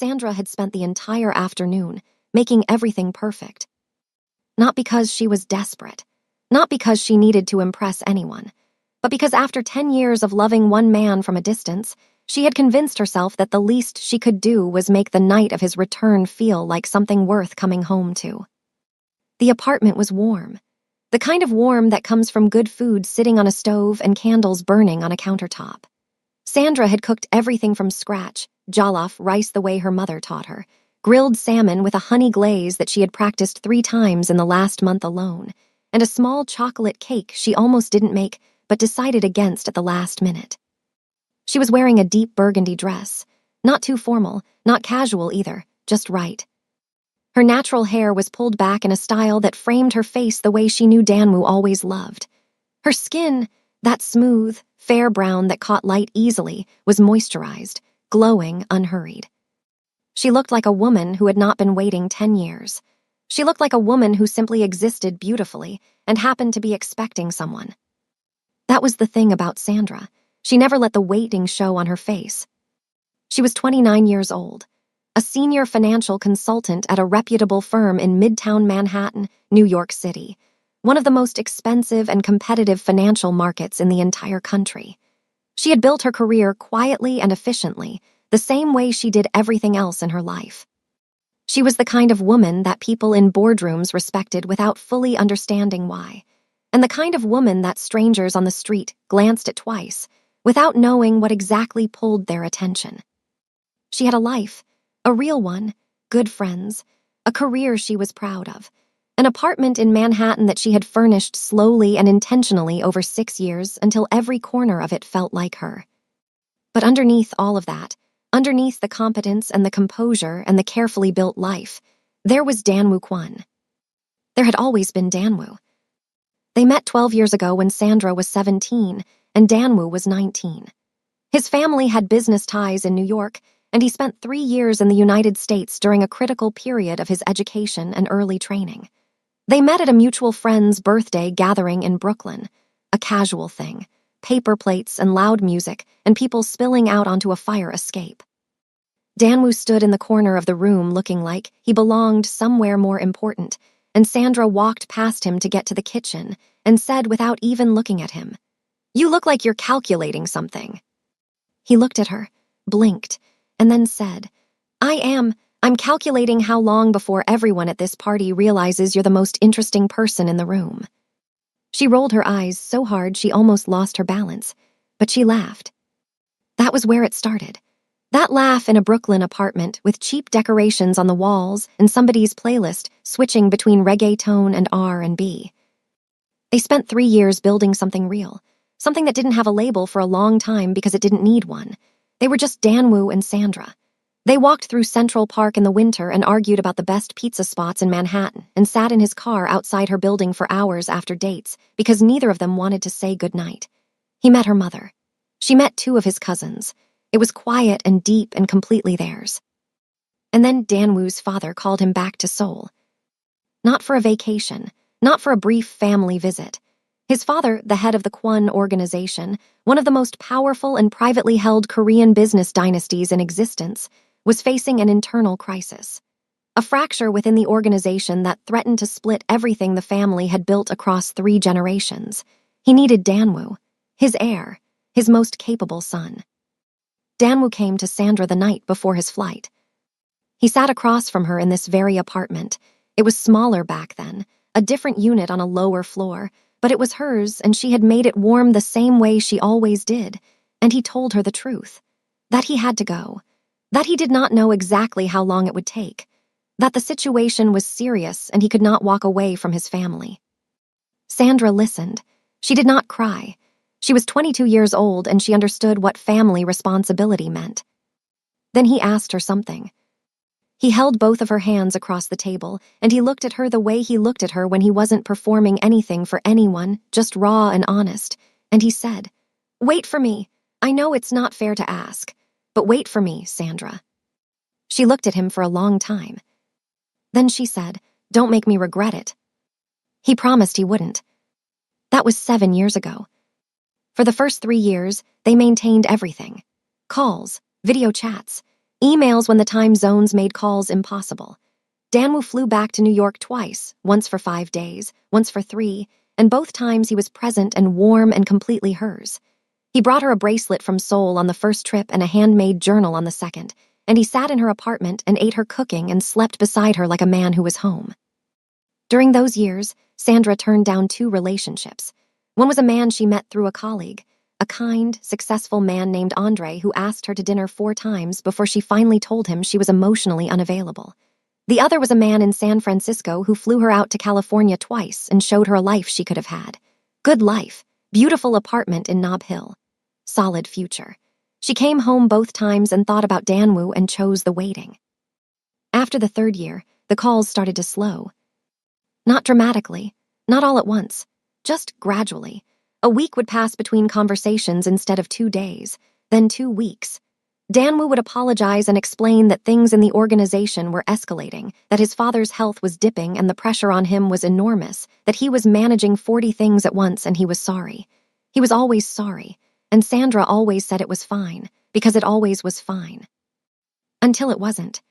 Sandra had spent the entire afternoon making everything perfect. Not because she was desperate, not because she needed to impress anyone, but because after 10 years of loving one man from a distance, she had convinced herself that the least she could do was make the night of his return feel like something worth coming home to. The apartment was warm, the kind of warm that comes from good food sitting on a stove and candles burning on a countertop. Sandra had cooked everything from scratch, jollof rice the way her mother taught her, grilled salmon with a honey glaze that she had practiced 3 times in the last month alone, and a small chocolate cake she almost didn't make but decided against at the last minute. She was wearing a deep burgundy dress, not too formal, not casual either, just right. Her natural hair was pulled back in a style that framed her face the way she knew Danwoo always loved. Her skin, that smooth, fair brown that caught light easily, was moisturized, glowing, unhurried. She looked like a woman who had not been waiting 10 years. She looked like a woman who simply existed beautifully and happened to be expecting someone. That was the thing about Sandra. She never let the waiting show on her face. She was 29 years old, a senior financial consultant at a reputable firm in Midtown Manhattan, New York City, one of the most expensive and competitive financial markets in the entire country. She had built her career quietly and efficiently, the same way she did everything else in her life. She was the kind of woman that people in boardrooms respected without fully understanding why, and the kind of woman that strangers on the street glanced at twice, without knowing what exactly pulled their attention. She had a life, a real one, good friends, a career she was proud of, an apartment in Manhattan that she had furnished slowly and intentionally over 6 years until every corner of it felt like her. But underneath all of that, underneath the competence and the composure and the carefully built life, there was Danwoo Kwon. There had always been Danwoo. They met 12 years ago when Sandra was 17 and Danwoo was 19. His family had business ties in New York, and he spent 3 years in the United States during a critical period of his education and early training. They met at a mutual friend's birthday gathering in Brooklyn, a casual thing, paper plates and loud music and people spilling out onto a fire escape. Danwoo stood in the corner of the room looking like he belonged somewhere more important, and Sandra walked past him to get to the kitchen and said without even looking at him, "You look like you're calculating something." He looked at her, blinked, and then said, I'm calculating how long before everyone at this party realizes you're the most interesting person in the room." She rolled her eyes so hard she almost lost her balance, but she laughed. That was where it started. That laugh in a Brooklyn apartment with cheap decorations on the walls and somebody's playlist switching between reggaeton and R&B. They spent 3 years building something real, something that didn't have a label for a long time because it didn't need one. They were just Danwoo and Sandra. They walked through Central Park in the winter and argued about the best pizza spots in Manhattan and sat in his car outside her building for hours after dates because neither of them wanted to say goodnight. He met her mother. She met 2 of his cousins. It was quiet and deep and completely theirs. And then Danwoo's father called him back to Seoul. Not for a vacation, not for a brief family visit. His father, the head of the Kwon organization, one of the most powerful and privately held Korean business dynasties in existence, was facing an internal crisis. A fracture within the organization that threatened to split everything the family had built across 3 generations. He needed Danwoo, his heir, his most capable son. Danwoo came to Sandra the night before his flight. He sat across from her in this very apartment. It was smaller back then, a different unit on a lower floor, but it was hers and she had made it warm the same way she always did, and he told her the truth, that he had to go, that he did not know exactly how long it would take, that the situation was serious and he could not walk away from his family. Sandra listened. She did not cry. She was 22 years old and she understood what family responsibility meant. Then he asked her something. He held both of her hands across the table, and he looked at her the way he looked at her when he wasn't performing anything for anyone, just raw and honest, and he said, "Wait for me. I know it's not fair to ask, but wait for me, Sandra." She looked at him for a long time. Then she said, "Don't make me regret it." He promised he wouldn't. That was 7 years ago. For the first 3 years, they maintained everything. Calls, video chats. Emails when the time zones made calls impossible. Danwoo flew back to New York twice, once for 5 days, once for 3, and both times he was present and warm and completely hers. He brought her a bracelet from Seoul on the first trip and a handmade journal on the second, and he sat in her apartment and ate her cooking and slept beside her like a man who was home. During those years, Sandra turned down 2 relationships. One was a man she met through a colleague, a kind, successful man named Andre who asked her to dinner 4 times before she finally told him she was emotionally unavailable. The other was a man in San Francisco who flew her out to California twice and showed her a life she could have had. Good life, beautiful apartment in Nob Hill. Solid future. She came home both times and thought about Danwoo and chose the waiting. After the 3rd year, the calls started to slow. Not dramatically, not all at once, just gradually. A week would pass between conversations instead of 2 days, then 2 weeks. Danwoo would apologize and explain that things in the organization were escalating, that his father's health was dipping and the pressure on him was enormous, that he was managing 40 things at once and he was sorry. He was always sorry, and Sandra always said it was fine, because it always was fine. Until it wasn't.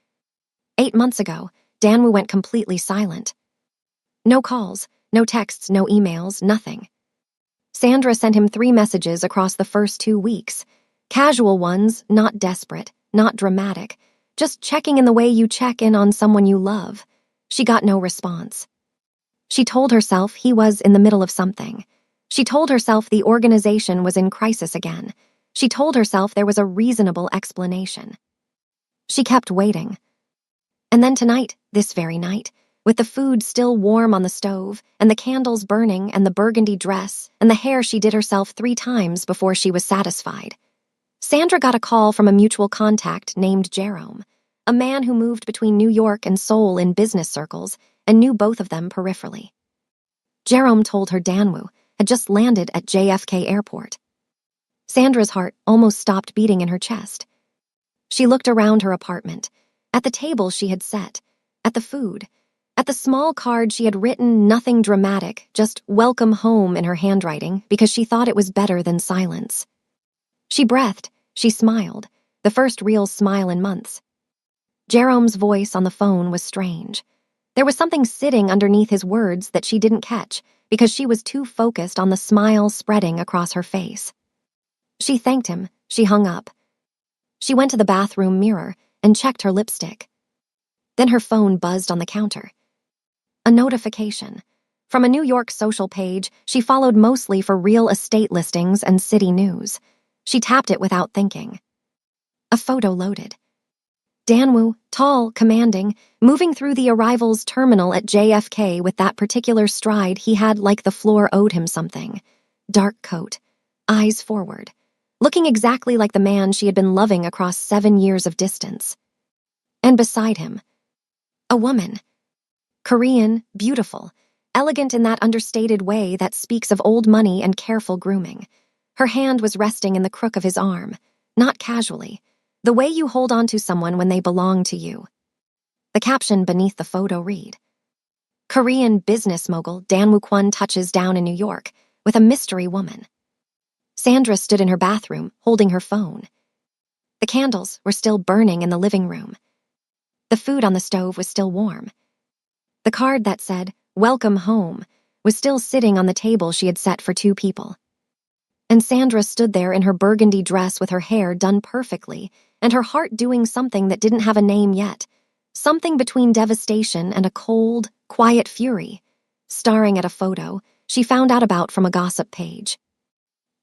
8 months ago, Danwoo went completely silent. No calls, no texts, no emails, nothing. Sandra sent him 3 messages across the first 2 weeks. Casual ones, not desperate, not dramatic, just checking in the way you check in on someone you love. She got no response. She told herself he was in the middle of something. She told herself the organization was in crisis again. She told herself there was a reasonable explanation. She kept waiting. And then tonight, this very night, with the food still warm on the stove, and the candles burning, and the burgundy dress, and the hair she did herself 3 times before she was satisfied, Sandra got a call from a mutual contact named Jerome, a man who moved between New York and Seoul in business circles and knew both of them peripherally. Jerome told her Danwoo had just landed at JFK Airport. Sandra's heart almost stopped beating in her chest. She looked around her apartment, at the table she had set, at the food, at the small card she had written nothing dramatic, just "Welcome home" in her handwriting because she thought it was better than silence. She breathed, she smiled, the first real smile in months. Jerome's voice on the phone was strange. There was something sitting underneath his words that she didn't catch because she was too focused on the smile spreading across her face. She thanked him, she hung up. She went to the bathroom mirror and checked her lipstick. Then her phone buzzed on the counter. A notification. From a New York social page she followed mostly for real estate listings and city news. She tapped it without thinking. A photo loaded. Danwoo, tall, commanding, moving through the arrivals terminal at JFK with that particular stride he had like the floor owed him something. Dark coat, eyes forward, looking exactly like the man she had been loving across 7 years of distance. And beside him, a woman. Korean, beautiful, elegant in that understated way that speaks of old money and careful grooming. Her hand was resting in the crook of his arm, not casually, the way you hold on to someone when they belong to you. The caption beneath the photo read, Korean business mogul Danwoo Kwon touches down in New York with a mystery woman. Sandra stood in her bathroom, holding her phone. The candles were still burning in the living room. The food on the stove was still warm. The card that said, "Welcome home," was still sitting on the table she had set for 2 people. And Sandra stood there in her burgundy dress with her hair done perfectly, and her heart doing something that didn't have a name yet, something between devastation and a cold, quiet fury, staring at a photo she found out about from a gossip page.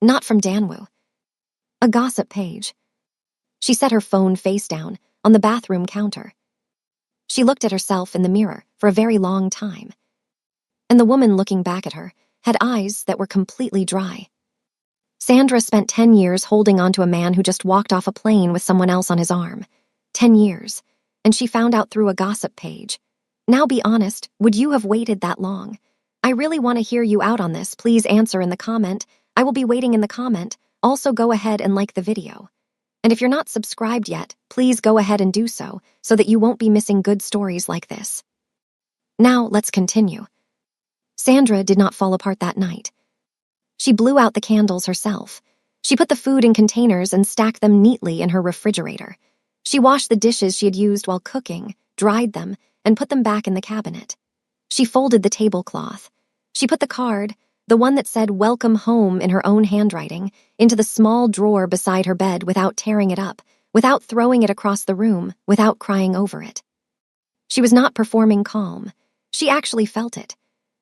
Not from Danwoo. A gossip page. She set her phone face down on the bathroom counter. She looked at herself in the mirror for a very long time. And the woman looking back at her had eyes that were completely dry. Sandra spent 10 years holding on to a man who just walked off a plane with someone else on his arm. 10 years. And she found out through a gossip page. Now be honest, would you have waited that long? I really want to hear you out on this. Please answer in the comment. I will be waiting in the comment. Also go ahead and like the video. And if you're not subscribed yet, please go ahead and do so that you won't be missing good stories like this. Now let's continue. Sandra did not fall apart that night. She blew out the candles herself. She put the food in containers and stacked them neatly in her refrigerator. She washed the dishes she had used while cooking, dried them, and put them back in the cabinet. She folded the tablecloth. She put the card, the one that said "Welcome Home" in her own handwriting, into the small drawer beside her bed without tearing it up, without throwing it across the room, without crying over it. She was not performing calm. She actually felt it.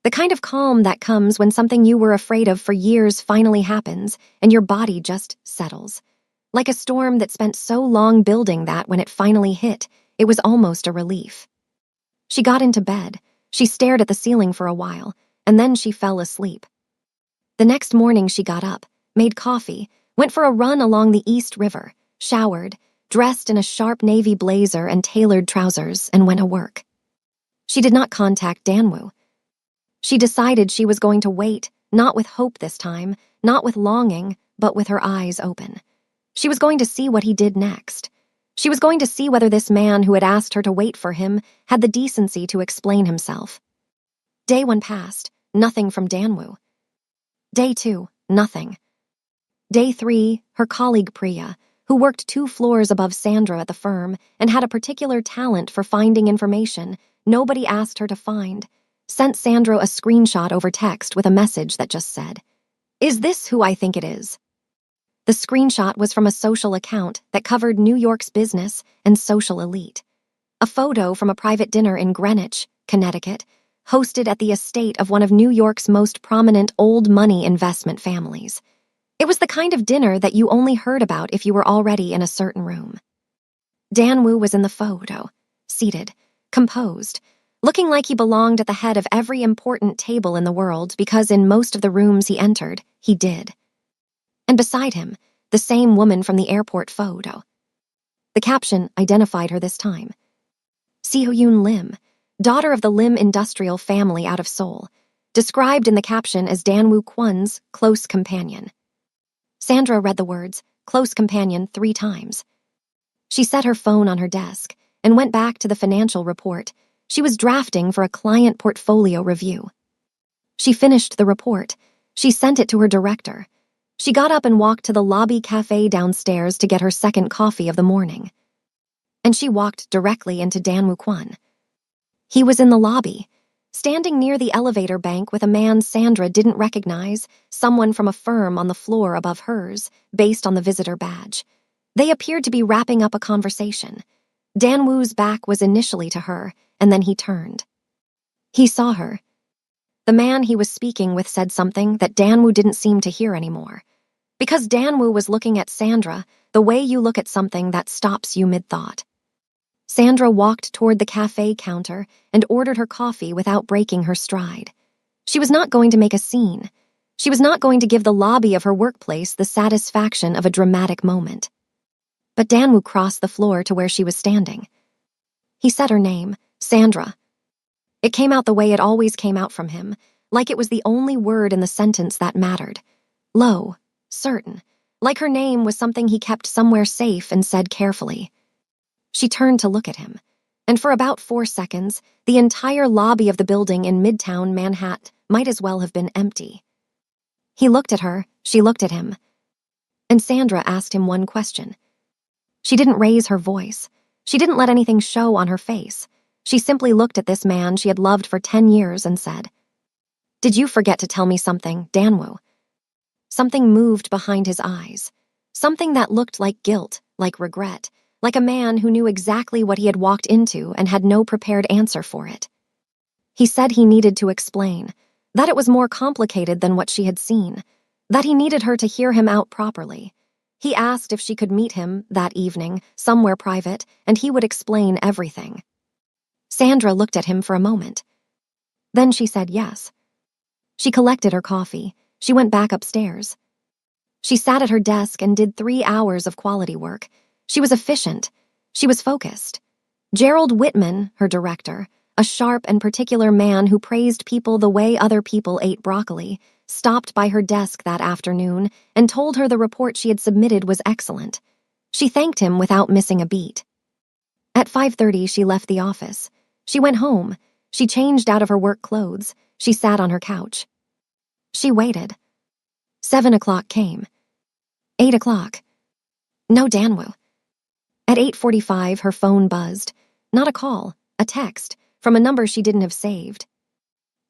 The kind of calm that comes when something you were afraid of for years finally happens and your body just settles. Like a storm that spent so long building that when it finally hit, it was almost a relief. She got into bed. She stared at the ceiling for a while, and then she fell asleep. The next morning she got up, made coffee, went for a run along the East River, showered, dressed in a sharp navy blazer and tailored trousers, and went to work. She did not contact Danwoo. She decided she was going to wait, not with hope this time, not with longing, but with her eyes open. She was going to see what he did next. She was going to see whether this man who had asked her to wait for him had the decency to explain himself. Day 1 passed, nothing from Danwoo. Day 2, nothing. Day 3, her colleague Priya, who worked 2 floors above Sandra at the firm and had a particular talent for finding information nobody asked her to find, sent Sandra a screenshot over text with a message that just said, "Is this who I think it is?" The screenshot was from a social account that covered New York's business and social elite. A photo from a private dinner in Greenwich, Connecticut, hosted at the estate of one of New York's most prominent old money investment families. It was the kind of dinner that you only heard about if you were already in a certain room. Danwoo was in the photo, seated, composed, looking like he belonged at the head of every important table in the world because in most of the rooms he entered, he did. And beside him, the same woman from the airport photo. The caption identified her this time. Seo-yoon Lim, daughter of the Lim industrial family out of Seoul, described in the caption as Danwoo Kwon's close companion. Sandra read the words, "close companion," 3 times. She set her phone on her desk and went back to the financial report she was drafting for a client portfolio review. She finished the report. She sent it to her director. She got up and walked to the lobby cafe downstairs to get her second coffee of the morning. And she walked directly into Danwoo Kwon. He was in the lobby, standing near the elevator bank with a man Sandra didn't recognize, someone from a firm on the floor above hers, based on the visitor badge. They appeared to be wrapping up a conversation. Danwoo's back was initially to her, and then he turned. He saw her. The man he was speaking with said something that Danwoo didn't seem to hear anymore. Because Danwoo was looking at Sandra the way you look at something that stops you mid-thought. Sandra walked toward the cafe counter and ordered her coffee without breaking her stride. She was not going to make a scene. She was not going to give the lobby of her workplace the satisfaction of a dramatic moment. But Danwoo crossed the floor to where she was standing. He said her name, Sandra. It came out the way it always came out from him, like it was the only word in the sentence that mattered. Low, certain, like her name was something he kept somewhere safe and said carefully. She turned to look at him, and for about 4 seconds, the entire lobby of the building in Midtown Manhattan might as well have been empty. He looked at her, she looked at him, and Sandra asked him one question. She didn't raise her voice. She didn't let anything show on her face. She simply looked at this man she had loved for 10 years and said, "Did you forget to tell me something, Danwoo?" Something moved behind his eyes. Something that looked like guilt, like regret, like a man who knew exactly what he had walked into and had no prepared answer for it. He said he needed to explain, that it was more complicated than what she had seen, that he needed her to hear him out properly. He asked if she could meet him that evening, somewhere private, and he would explain everything. Sandra looked at him for a moment. Then she said yes. She collected her coffee. She went back upstairs. She sat at her desk and did 3 hours of quality work. She was efficient. She was focused. Gerald Whitman, her director, a sharp and particular man who praised people the way other people ate broccoli, stopped by her desk that afternoon and told her the report she had submitted was excellent. She thanked him without missing a beat. At 5:30, she left the office. She went home. She changed out of her work clothes. She sat on her couch. She waited. 7 o'clock came. 8 o'clock. No Danwoo. At At 8:45, her phone buzzed. Not a call, a text, from a number she didn't have saved.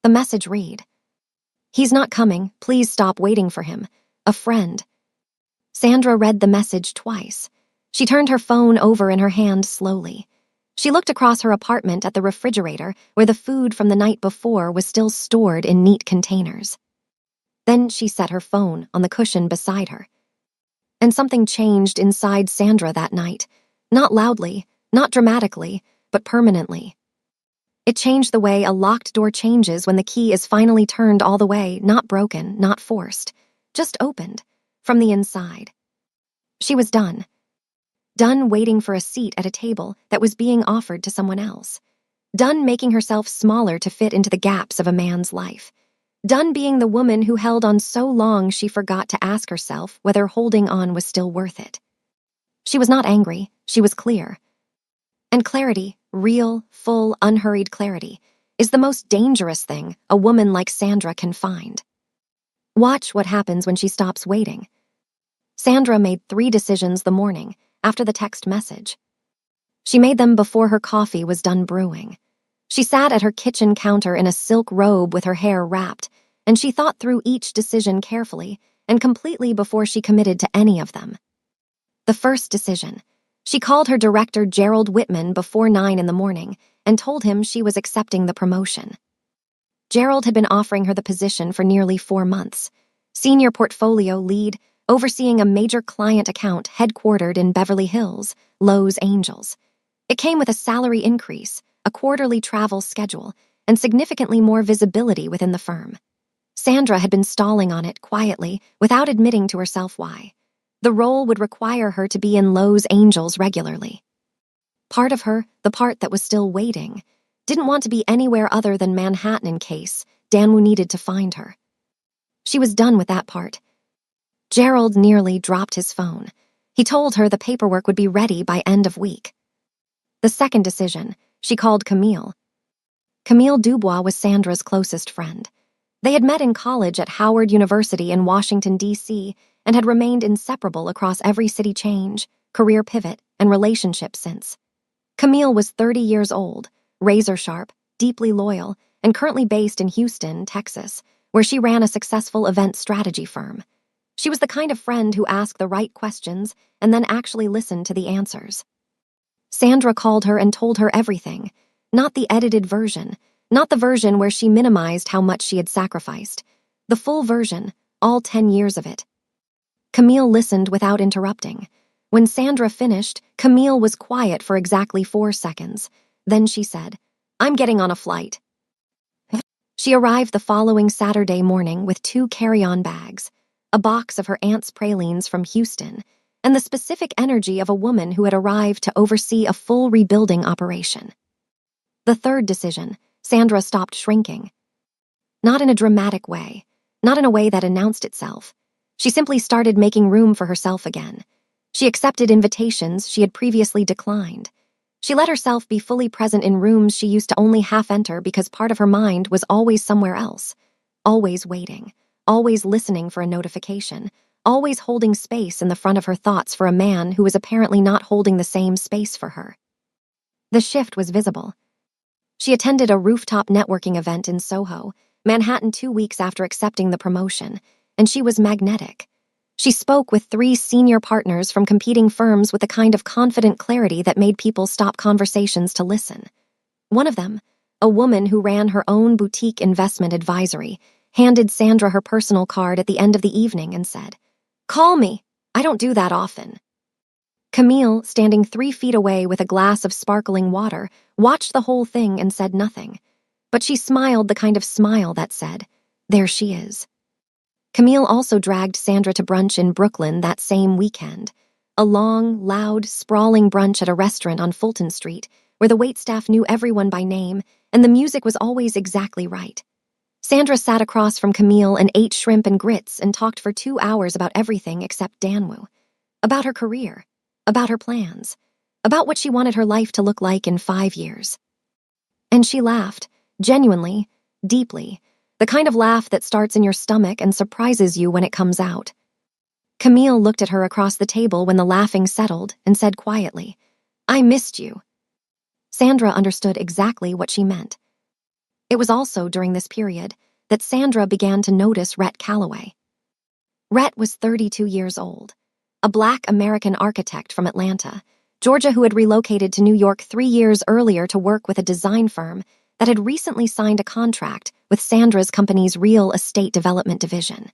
The message read, "He's not coming, please stop waiting for him. A friend." Sandra read the message twice. She turned her phone over in her hand slowly. She looked across her apartment at the refrigerator where the food from the night before was still stored in neat containers. Then she set her phone on the cushion beside her. And something changed inside Sandra that night. Not loudly, not dramatically, but permanently. It changed the way a locked door changes when the key is finally turned all the way, not broken, not forced, just opened, from the inside. She was done. Done waiting for a seat at a table that was being offered to someone else. Done making herself smaller to fit into the gaps of a man's life. Done being the woman who held on so long she forgot to ask herself whether holding on was still worth it. She was not angry, she was clear. And clarity, real, full, unhurried clarity, is the most dangerous thing a woman like Sandra can find. Watch what happens when she stops waiting. Sandra made 3 decisions the morning after the text message. She made them before her coffee was done brewing. She sat at her kitchen counter in a silk robe with her hair wrapped, and she thought through each decision carefully and completely before she committed to any of them. The first decision. She called her director Gerald Whitman before 9 in the morning and told him she was accepting the promotion. Gerald had been offering her the position for nearly 4 months. Senior portfolio lead, overseeing a major client account headquartered in Beverly Hills, Los Angeles. It came with a salary increase, a quarterly travel schedule, and significantly more visibility within the firm. Sandra had been stalling on it quietly without admitting to herself why. The role would require her to be in Los Angeles regularly. Part of her, the part that was still waiting, didn't want to be anywhere other than Manhattan in case Danwu needed to find her. She was done with that part. Gerald nearly dropped his phone. He told her the paperwork would be ready by end of week. The second decision, she called Camille. Camille Dubois was Sandra's closest friend. They had met in college at Howard University in Washington, D.C., and had remained inseparable across every city change, career pivot, and relationship since. Camille was 30 years old, razor-sharp, deeply loyal, and currently based in Houston, Texas, where she ran a successful event strategy firm. She was the kind of friend who asked the right questions and then actually listened to the answers. Sandra called her and told her everything, not the edited version, not the version where she minimized how much she had sacrificed, the full version, all 10 years of it. Camille listened without interrupting. When Sandra finished, Camille was quiet for exactly 4 seconds. Then she said, "I'm getting on a flight." She arrived the following Saturday morning with 2 carry-on bags, a box of her aunt's pralines from Houston, and the specific energy of a woman who had arrived to oversee a full rebuilding operation. The third decision, Sandra stopped shrinking. Not in a dramatic way, not in a way that announced itself. She simply started making room for herself again. She accepted invitations she had previously declined. She let herself be fully present in rooms she used to only half enter because part of her mind was always somewhere else, always waiting, always listening for a notification, always holding space in the front of her thoughts for a man who was apparently not holding the same space for her. The shift was visible. She attended a rooftop networking event in Soho, Manhattan 2 weeks after accepting the promotion, and she was magnetic. She spoke with 3 senior partners from competing firms with a kind of confident clarity that made people stop conversations to listen. One of them, a woman who ran her own boutique investment advisory, handed Sandra her personal card at the end of the evening and said, "Call me. I don't do that often." Camille, standing 3 feet away with a glass of sparkling water, watched the whole thing and said nothing. But she smiled the kind of smile that said, "There she is." Camille also dragged Sandra to brunch in Brooklyn that same weekend. A long, loud, sprawling brunch at a restaurant on Fulton Street, where the waitstaff knew everyone by name, and the music was always exactly right. Sandra sat across from Camille and ate shrimp and grits and talked for 2 hours about everything except Danwu. About her career, about her plans, about what she wanted her life to look like in 5 years. And she laughed, genuinely, deeply, the kind of laugh that starts in your stomach and surprises you when it comes out. Camille looked at her across the table when the laughing settled and said quietly, I missed you. Sandra understood exactly what she meant. It was also during this period that Sandra began to notice Rhett Calloway. Rhett was 32 years old, a Black American architect from Atlanta, Georgia, who had relocated to New York 3 years earlier to work with a design firm that had recently signed a contract with Sandra's company's real estate development division.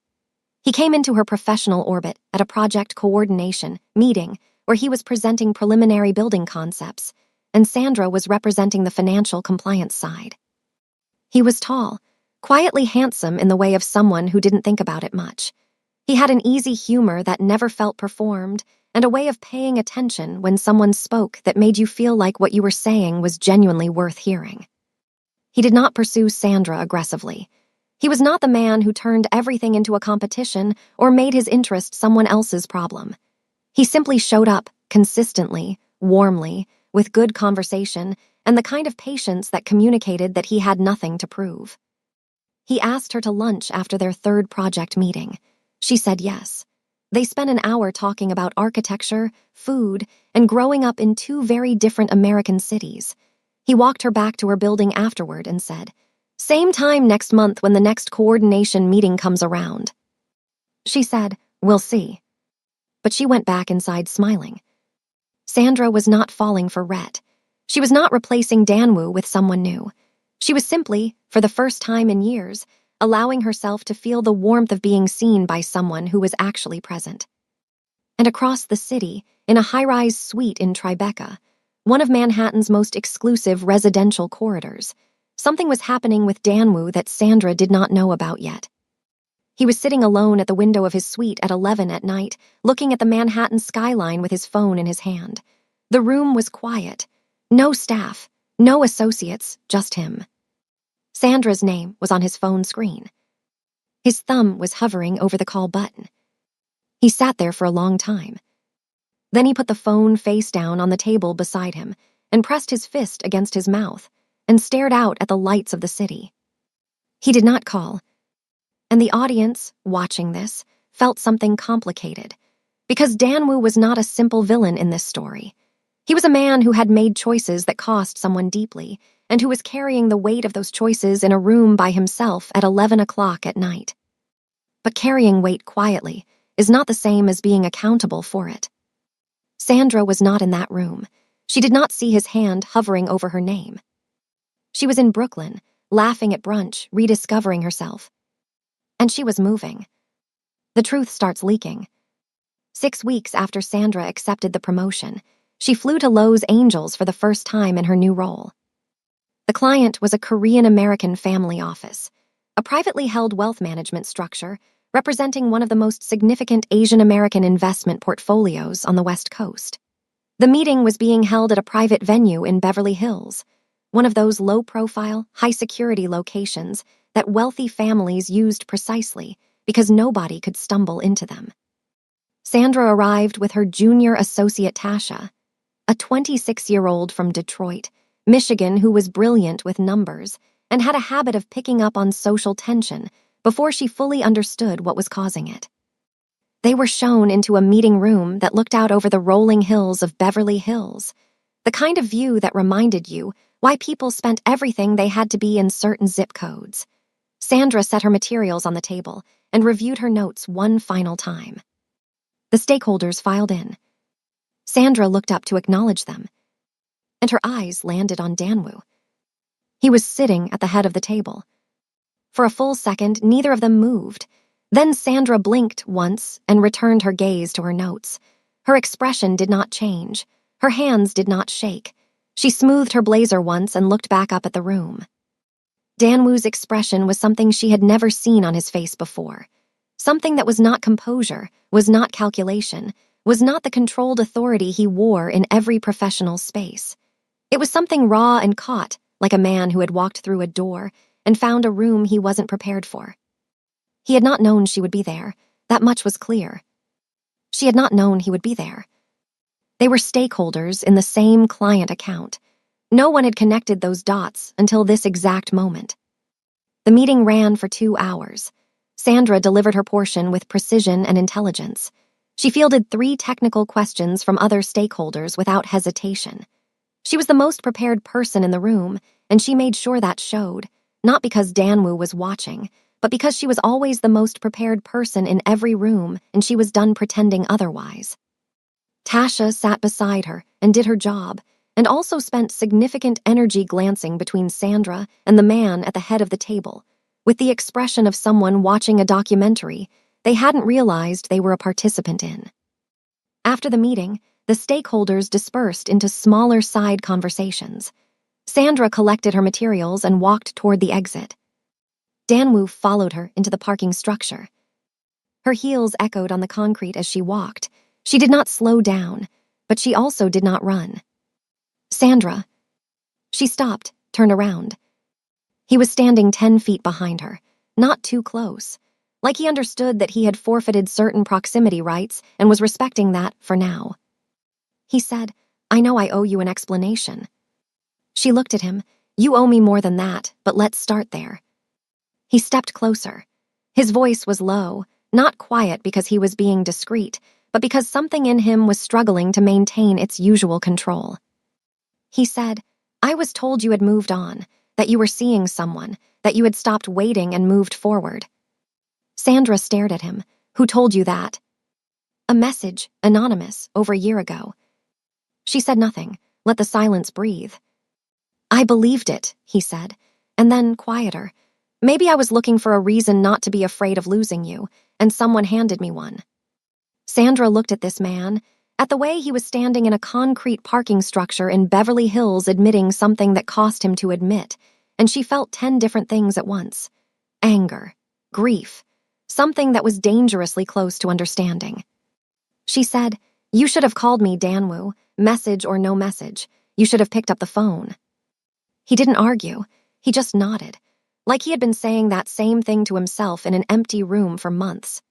He came into her professional orbit at a project coordination meeting where he was presenting preliminary building concepts, and Sandra was representing the financial compliance side. He was tall, quietly handsome in the way of someone who didn't think about it much. He had an easy humor that never felt performed, and a way of paying attention when someone spoke that made you feel like what you were saying was genuinely worth hearing. He did not pursue Sandra aggressively. He was not the man who turned everything into a competition or made his interest someone else's problem. He simply showed up, consistently, warmly, with good conversation, and the kind of patience that communicated that he had nothing to prove. He asked her to lunch after their third project meeting. She said yes. They spent an hour talking about architecture, food, and growing up in two very different American cities. He walked her back to her building afterward and said, "Same time next month when the next coordination meeting comes around." She said, "We'll see." But she went back inside smiling. Sandra was not falling for Rhett. She was not replacing Danwoo with someone new. She was simply, for the first time in years, allowing herself to feel the warmth of being seen by someone who was actually present. And across the city, in a high-rise suite in Tribeca, one of Manhattan's most exclusive residential corridors, something was happening with Danwoo that Sandra did not know about yet. He was sitting alone at the window of his suite at 11 at night, looking at the Manhattan skyline with his phone in his hand. The room was quiet. No staff, no associates, just him. Sandra's name was on his phone screen. His thumb was hovering over the call button. He sat there for a long time. Then he put the phone face down on the table beside him and pressed his fist against his mouth and stared out at the lights of the city. He did not call, and the audience, watching this, felt something complicated, because Danwoo was not a simple villain in this story. He was a man who had made choices that cost someone deeply, and who was carrying the weight of those choices in a room by himself at 11 o'clock at night. But carrying weight quietly is not the same as being accountable for it. Sandra was not in that room. She did not see his hand hovering over her name. She was in Brooklyn, laughing at brunch, rediscovering herself. And she was moving. The truth starts leaking. 6 weeks after Sandra accepted the promotion, she flew to Los Angeles for the first time in her new role. The client was a Korean-American family office, a privately held wealth management structure representing one of the most significant Asian-American investment portfolios on the West Coast. The meeting was being held at a private venue in Beverly Hills, one of those low-profile, high-security locations that wealthy families used precisely because nobody could stumble into them. Sandra arrived with her junior associate Tasha, a 26-year-old from Detroit, Michigan, who was brilliant with numbers and had a habit of picking up on social tension before she fully understood what was causing it. They were shown into a meeting room that looked out over the rolling hills of Beverly Hills, the kind of view that reminded you why people spent everything they had to be in certain zip codes. Sandra set her materials on the table and reviewed her notes one final time. The stakeholders filed in. Sandra looked up to acknowledge them, and her eyes landed on Danwoo. He was sitting at the head of the table. For a full second, neither of them moved. Then Sandra blinked once and returned her gaze to her notes. Her expression did not change. Her hands did not shake. She smoothed her blazer once and looked back up at the room. Danwoo's expression was something she had never seen on his face before. Something that was not composure, was not calculation, was not the controlled authority he wore in every professional space. It was something raw and caught, like a man who had walked through a door and found a room he wasn't prepared for. He had not known she would be there. That much was clear. She had not known he would be there. They were stakeholders in the same client account. No one had connected those dots until this exact moment. The meeting ran for 2 hours. Sandra delivered her portion with precision and intelligence. She fielded 3 technical questions from other stakeholders without hesitation. She was the most prepared person in the room, and she made sure that showed, not because Danwoo was watching, but because she was always the most prepared person in every room and she was done pretending otherwise. Tasha sat beside her and did her job, and also spent significant energy glancing between Sandra and the man at the head of the table, with the expression of someone watching a documentary they hadn't realized they were a participant in. After the meeting, the stakeholders dispersed into smaller side conversations. Sandra collected her materials and walked toward the exit. Danwoo followed her into the parking structure. Her heels echoed on the concrete as she walked. She did not slow down, but she also did not run. Sandra. She stopped, turned around. He was standing 10 feet behind her, not too close, like he understood that he had forfeited certain proximity rights and was respecting that for now. He said, "I know I owe you an explanation." She looked at him. "You owe me more than that, but let's start there." He stepped closer. His voice was low, not quiet because he was being discreet, but because something in him was struggling to maintain its usual control. He said, "I was told you had moved on, that you were seeing someone, that you had stopped waiting and moved forward." Sandra stared at him. "Who told you that?" "A message, anonymous, over a year ago." She said nothing, let the silence breathe. "I believed it," he said, and then quieter. "Maybe I was looking for a reason not to be afraid of losing you, and someone handed me one." Sandra looked at this man, at the way he was standing in a concrete parking structure in Beverly Hills admitting something that cost him to admit, and she felt 10 different things at once. Anger, grief, something that was dangerously close to understanding. She said, "You should have called me, Danwoo, message or no message. You should have picked up the phone." He didn't argue. He just nodded, like he had been saying that same thing to himself in an empty room for months.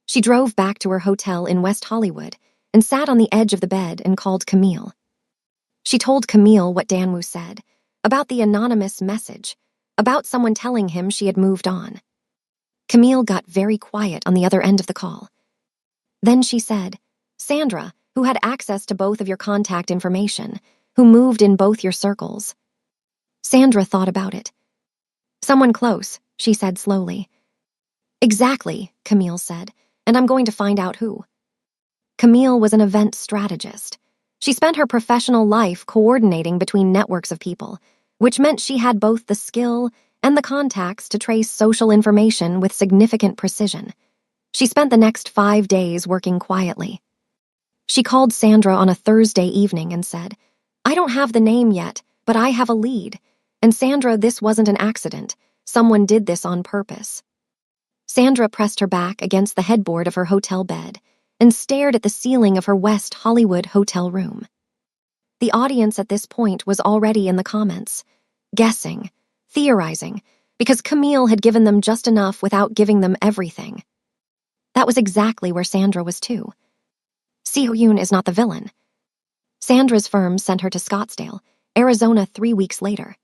She drove back to her hotel in West Hollywood and sat on the edge of the bed and called Camille. She told Camille what Danwoo said, about the anonymous message, about someone telling him she had moved on. Camille got very quiet on the other end of the call. Then she said, "Sandra, who had access to both of your contact information, who moved in both your circles." Sandra thought about it. "Someone close," she said slowly. "Exactly," Camille said, "and I'm going to find out who." Camille was an event strategist. She spent her professional life coordinating between networks of people, which meant she had both the skill and the contacts to trace social information with significant precision. She spent the next 5 days working quietly. She called Sandra on a Thursday evening and said, "I don't have the name yet, but I have a lead. And Sandra, this wasn't an accident. Someone did this on purpose." Sandra pressed her back against the headboard of her hotel bed and stared at the ceiling of her West Hollywood hotel room. The audience at this point was already in the comments, guessing, theorizing, because Camille had given them just enough without giving them everything. That was exactly where Sandra was too. Seo-yoon is not the villain. Sandra's firm sent her to Scottsdale, Arizona 3 weeks later.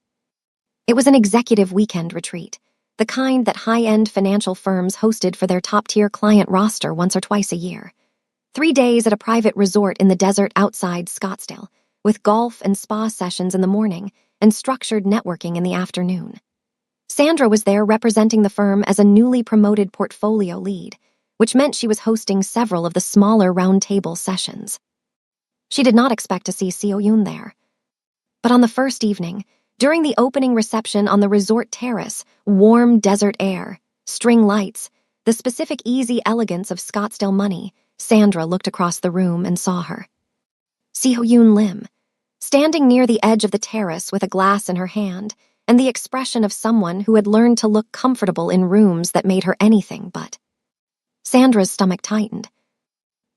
It was an executive weekend retreat, the kind that high-end financial firms hosted for their top-tier client roster once or twice a year. 3 days at a private resort in the desert outside Scottsdale, with golf and spa sessions in the morning and structured networking in the afternoon. Sandra was there representing the firm as a newly promoted portfolio lead, which meant she was hosting several of the smaller roundtable sessions. She did not expect to see Seo-yoon there. But on the first evening, during the opening reception on the resort terrace, warm desert air, string lights, the specific easy elegance of Scottsdale money, Sandra looked across the room and saw her. Seo-yoon Lim, standing near the edge of the terrace with a glass in her hand, and the expression of someone who had learned to look comfortable in rooms that made her anything but. Sandra's stomach tightened.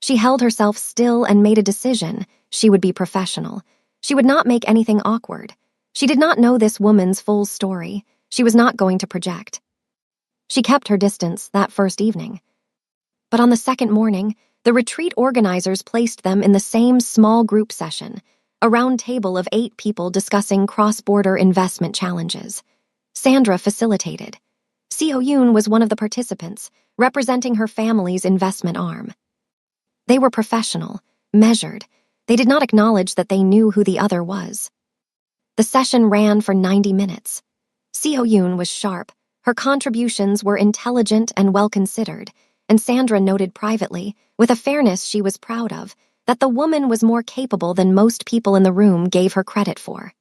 She held herself still and made a decision. She would be professional. She would not make anything awkward. She did not know this woman's full story. She was not going to project. She kept her distance that first evening. But on the second morning, the retreat organizers placed them in the same small group session, a round table of 8 people discussing cross-border investment challenges. Sandra facilitated. Seo-yoon was one of the participants, representing her family's investment arm. They were professional, measured. They did not acknowledge that they knew who the other was. The session ran for 90 minutes. Seo-yoon was sharp. Her contributions were intelligent and well-considered, and Sandra noted privately, with a fairness she was proud of, that the woman was more capable than most people in the room gave her credit for.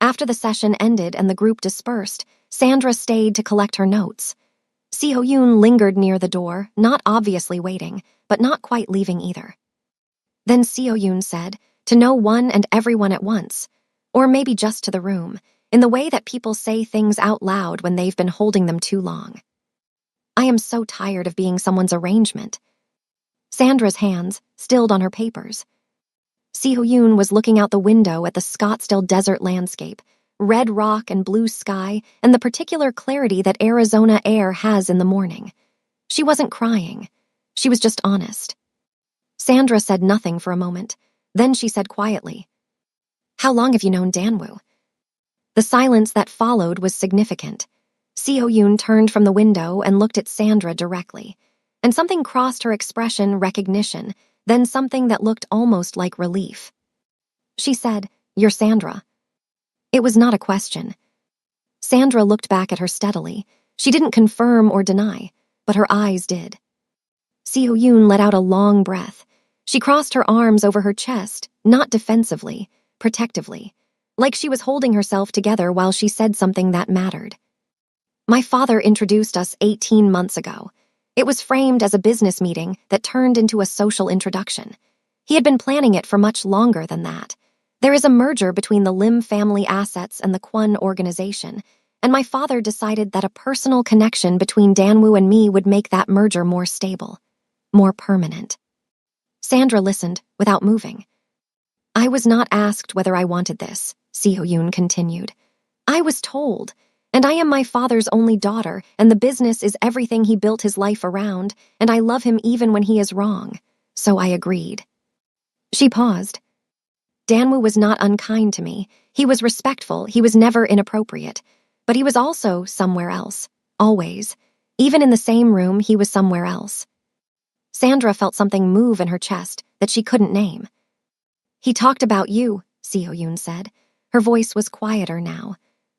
After the session ended and the group dispersed, Sandra stayed to collect her notes. Seo-yoon lingered near the door, not obviously waiting, but not quite leaving either. Then Seo-yoon said, to no one and everyone at once, or maybe just to the room, in the way that people say things out loud when they've been holding them too long. I am so tired of being someone's arrangement. Sandra's hands stilled on her papers. Seo-yoon was looking out the window at the Scottsdale desert landscape, red rock and blue sky, and the particular clarity that Arizona air has in the morning. She wasn't crying. She was just honest. Sandra said nothing for a moment. Then she said quietly, "How long have you known Danwoo?" The silence that followed was significant. Seo-yoon turned from the window and looked at Sandra directly, and something crossed her expression recognition, then something that looked almost like relief. She said, "You're Sandra." It was not a question. Sandra looked back at her steadily. She didn't confirm or deny, but her eyes did. Seo-yoon let out a long breath. She crossed her arms over her chest, not defensively, protectively, like she was holding herself together while she said something that mattered. My father introduced us 18 months ago. It was framed as a business meeting that turned into a social introduction. He had been planning it for much longer than that. There is a merger between the Lim family assets and the Kwon organization, and my father decided that a personal connection between Danwoo and me would make that merger more stable, more permanent. Sandra listened without moving. I was not asked whether I wanted this, Seo-yoon continued. I was told, and I am my father's only daughter, and the business is everything he built his life around, and I love him even when he is wrong, so I agreed. She paused. Danwoo was not unkind to me. He was respectful, he was never inappropriate, but he was also somewhere else, always. Even in the same room, he was somewhere else. Sandra felt something move in her chest that she couldn't name. He talked about you, Seo-yoon said. Her voice was quieter now.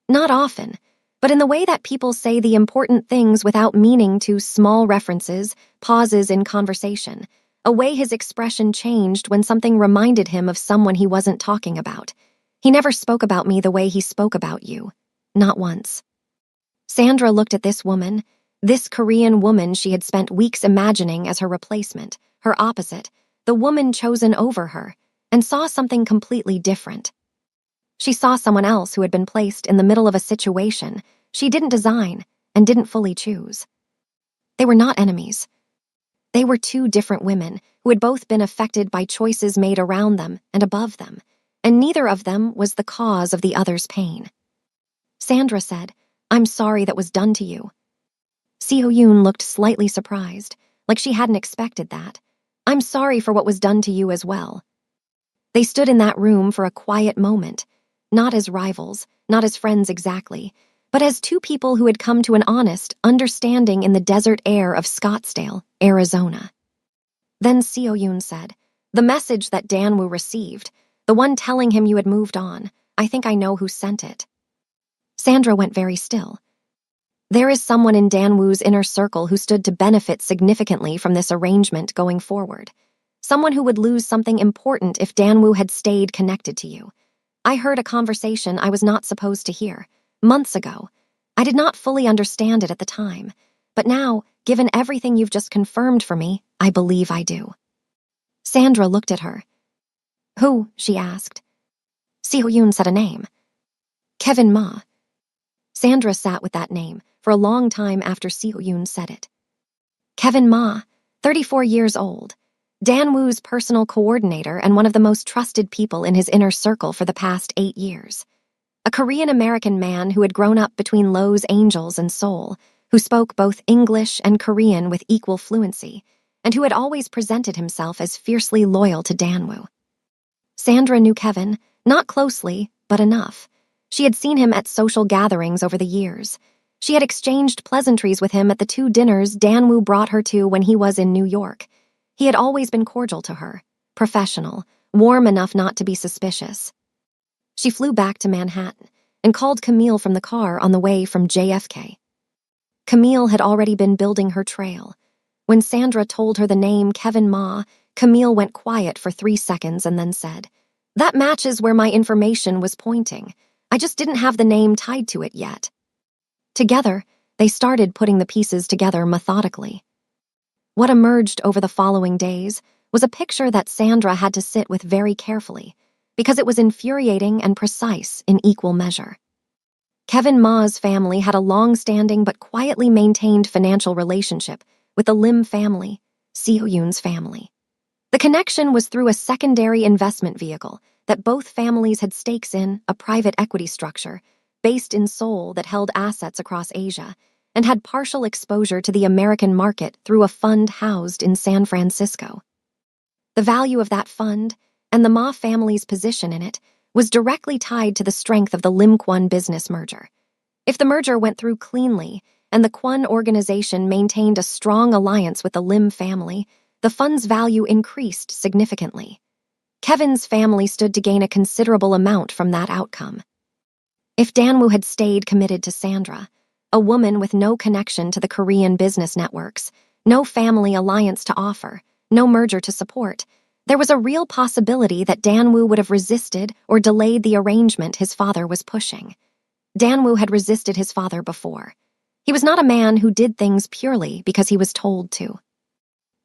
Not often, but in the way that people say the important things without meaning to small references, pauses in conversation, a way his expression changed when something reminded him of someone he wasn't talking about. He never spoke about me the way he spoke about you. Not once. Sandra looked at this woman, this Korean woman she had spent weeks imagining as her replacement, her opposite, the woman chosen over her, and saw something completely different. She saw someone else who had been placed in the middle of a situation she didn't design and didn't fully choose. They were not enemies. They were two different women who had both been affected by choices made around them and above them, and neither of them was the cause of the other's pain. Sandra said, "I'm sorry that was done to you." Seo-yoon looked slightly surprised, like she hadn't expected that. "I'm sorry for what was done to you as well." They stood in that room for a quiet moment, not as rivals, not as friends exactly, but as two people who had come to an honest understanding in the desert air of Scottsdale, Arizona. Then Seo-yoon said, "The message that Danwoo received, the one telling him you had moved on, I think I know who sent it." Sandra went very still. There is someone in Danwoo's inner circle who stood to benefit significantly from this arrangement going forward. Someone who would lose something important if Danwoo had stayed connected to you. I heard a conversation I was not supposed to hear, months ago. I did not fully understand it at the time, but now, given everything you've just confirmed for me, I believe I do. Sandra looked at her. "Who?" she asked. Seo-yoon said a name. "Kevin Ma." Sandra sat with that name for a long time after Seo-yoon said it. Kevin Ma, 34 years old. Danwoo's personal coordinator and one of the most trusted people in his inner circle for the past 8 years. A Korean-American man who had grown up between Los Angeles and Seoul, who spoke both English and Korean with equal fluency, and who had always presented himself as fiercely loyal to Danwoo. Sandra knew Kevin, not closely, but enough. She had seen him at social gatherings over the years. She had exchanged pleasantries with him at the 2 dinners Danwoo brought her to when he was in New York. He had always been cordial to her, professional, warm enough not to be suspicious. She flew back to Manhattan and called Camille from the car on the way from JFK. Camille had already been building her trail. When Sandra told her the name Kevin Ma, Camille went quiet for 3 seconds and then said, "That matches where my information was pointing. I just didn't have the name tied to it yet." Together, they started putting the pieces together methodically. What emerged over the following days was a picture that Sandra had to sit with very carefully, because it was infuriating and precise in equal measure. Kevin Ma's family had a long-standing but quietly maintained financial relationship with the Lim family, Seo Yoon's family. The connection was through a secondary investment vehicle that both families had stakes in, a private equity structure based in Seoul that held assets across Asia and had partial exposure to the American market through a fund housed in San Francisco. The value of that fund and the Ma family's position in it was directly tied to the strength of the Lim Kwon business merger. If the merger went through cleanly and the Kwon organization maintained a strong alliance with the Lim family, the fund's value increased significantly. Kevin's family stood to gain a considerable amount from that outcome. If Danwoo had stayed committed to Sandra, a woman with no connection to the Korean business networks, no family alliance to offer, no merger to support, there was a real possibility that Danwoo would have resisted or delayed the arrangement his father was pushing. Danwoo had resisted his father before. He was not a man who did things purely because he was told to.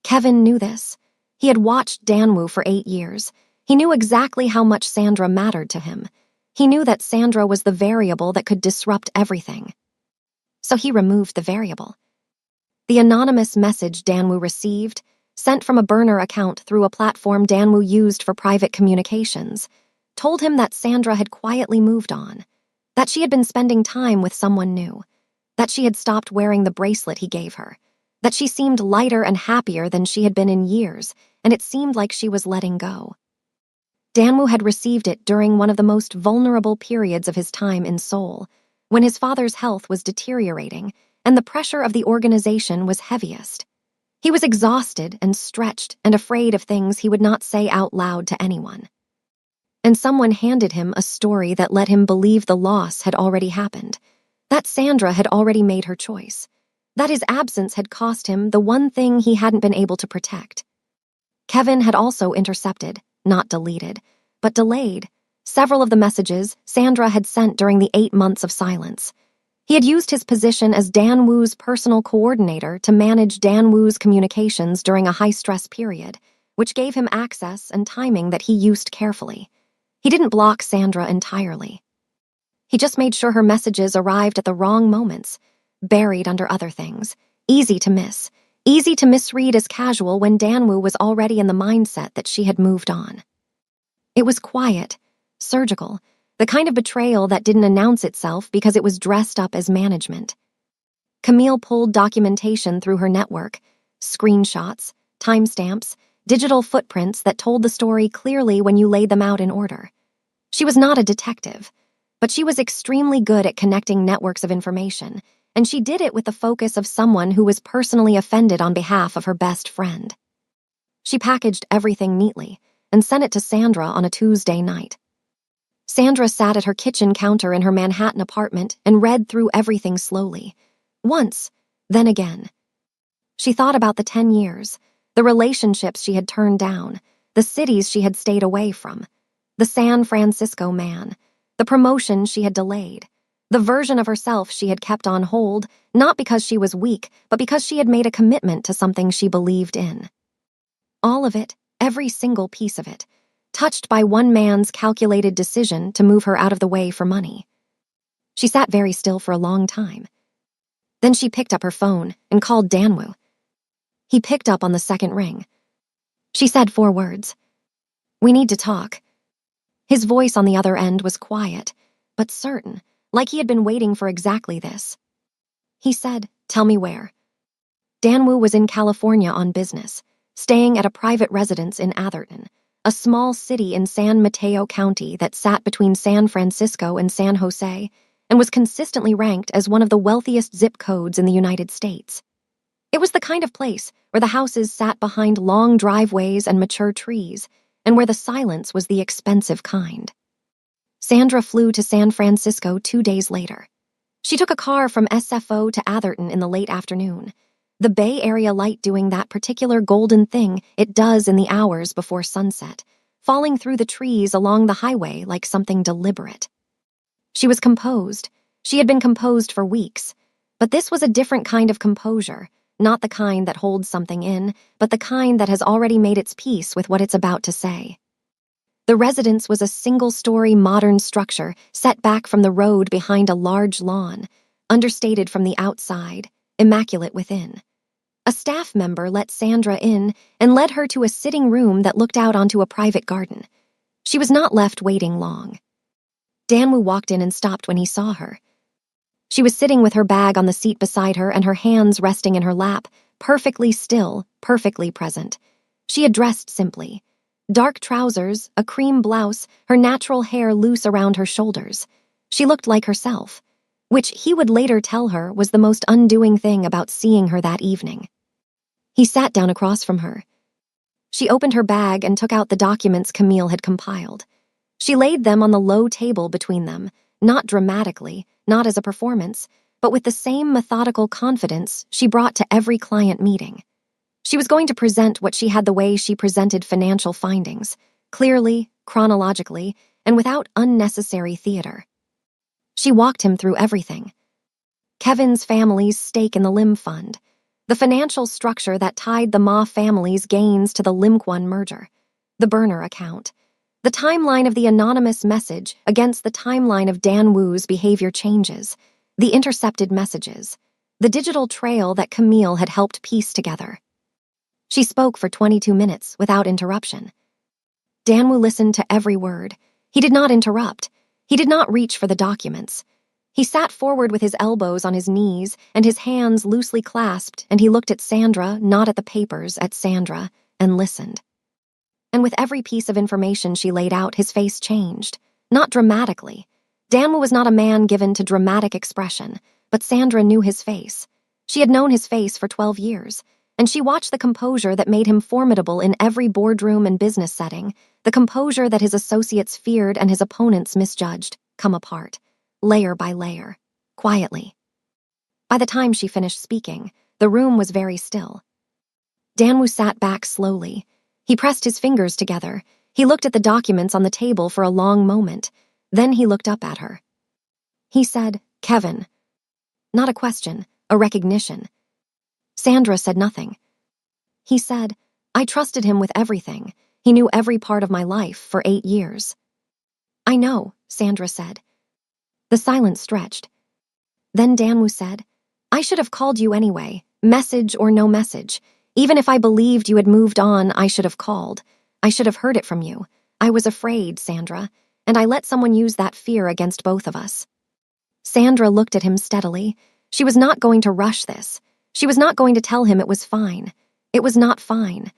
Kevin knew this. He had watched Danwoo for 8 years. He knew exactly how much Sandra mattered to him. He knew that Sandra was the variable that could disrupt everything. So he removed the variable. The anonymous message Danwoo received, sent from a burner account through a platform Danwoo used for private communications, told him that Sandra had quietly moved on, that she had been spending time with someone new, that she had stopped wearing the bracelet he gave her, that she seemed lighter and happier than she had been in years, and it seemed like she was letting go. Danwoo had received it during one of the most vulnerable periods of his time in Seoul, when his father's health was deteriorating and the pressure of the organization was heaviest. He was exhausted and stretched and afraid of things he would not say out loud to anyone. And someone handed him a story that let him believe the loss had already happened, that Sandra had already made her choice, that his absence had cost him the one thing he hadn't been able to protect. Kevin had also intercepted, not deleted, but delayed, several of the messages Sandra had sent during the 8 months of silence. He had used his position as Danwoo's personal coordinator to manage Danwoo's communications during a high-stress period, which gave him access and timing that he used carefully. He didn't block Sandra entirely. He just made sure her messages arrived at the wrong moments, buried under other things, easy to miss, easy to misread as casual when Danwoo was already in the mindset that she had moved on. It was quiet, surgical, the kind of betrayal that didn't announce itself because it was dressed up as management. Camille pulled documentation through her network, screenshots, timestamps, digital footprints that told the story clearly when you laid them out in order. She was not a detective, but she was extremely good at connecting networks of information, and she did it with the focus of someone who was personally offended on behalf of her best friend. She packaged everything neatly and sent it to Sandra on a Tuesday night. Sandra sat at her kitchen counter in her Manhattan apartment and read through everything slowly. Once, then again. She thought about the 10 years, the relationships she had turned down, the cities she had stayed away from, the San Francisco man, the promotion she had delayed, the version of herself she had kept on hold, not because she was weak, but because she had made a commitment to something she believed in. All of it, every single piece of it, touched by one man's calculated decision to move her out of the way for money. She sat very still for a long time. Then she picked up her phone and called Danwoo. He picked up on the second ring. She said 4 words. "We need to talk." His voice on the other end was quiet, but certain, like he had been waiting for exactly this. He said, "Tell me where." Danwoo was in California on business, staying at a private residence in Atherton, a small city in San Mateo County that sat between San Francisco and San Jose and was consistently ranked as one of the wealthiest zip codes in the United States. It was the kind of place where the houses sat behind long driveways and mature trees, and where the silence was the expensive kind. Sandra flew to San Francisco 2 days later. She took a car from SFO to Atherton in the late afternoon, the Bay Area light doing that particular golden thing it does in the hours before sunset, falling through the trees along the highway like something deliberate. She was composed. She had been composed for weeks. But this was a different kind of composure, not the kind that holds something in, but the kind that has already made its peace with what it's about to say. The residence was a single-story modern structure set back from the road behind a large lawn, understated from the outside, immaculate within. A staff member let Sandra in and led her to a sitting room that looked out onto a private garden. She was not left waiting long. Danwu walked in and stopped when he saw her. She was sitting with her bag on the seat beside her and her hands resting in her lap, perfectly still, perfectly present. She had dressed simply. Dark trousers, a cream blouse, her natural hair loose around her shoulders. She looked like herself, which he would later tell her was the most undoing thing about seeing her that evening. He sat down across from her. She opened her bag and took out the documents Camille had compiled. She laid them on the low table between them, not dramatically, not as a performance, but with the same methodical confidence she brought to every client meeting. She was going to present what she had the way she presented financial findings, clearly, chronologically, and without unnecessary theater. She walked him through everything. Kevin's family's stake in the Lim Fund, the financial structure that tied the Ma family's gains to the Limquan merger, the burner account, the timeline of the anonymous message against the timeline of Danwu's behavior changes, the intercepted messages, the digital trail that Camille had helped piece together. She spoke for 22 minutes without interruption. Danwu listened to every word. He did not interrupt. He did not reach for the documents. He sat forward with his elbows on his knees and his hands loosely clasped, and he looked at Sandra, not at the papers, at Sandra, and listened. And with every piece of information she laid out, his face changed. Not dramatically. Danwu was not a man given to dramatic expression, but Sandra knew his face. She had known his face for 12 years, and she watched the composure that made him formidable in every boardroom and business setting, the composure that his associates feared and his opponents misjudged, come apart, layer by layer, quietly. By the time she finished speaking, the room was very still. Danwu sat back slowly. He pressed his fingers together. He looked at the documents on the table for a long moment. Then he looked up at her. He said, "Kevin." Not a question, a recognition. Sandra said nothing. He said, "I trusted him with everything. He knew every part of my life for 8 years." "I know," Sandra said. The silence stretched. Then Danwu said, "I should have called you anyway, message or no message. Even if I believed you had moved on, I should have called. I should have heard it from you. I was afraid, Sandra, and I let someone use that fear against both of us." Sandra looked at him steadily. She was not going to rush this. She was not going to tell him it was fine. It was not fine.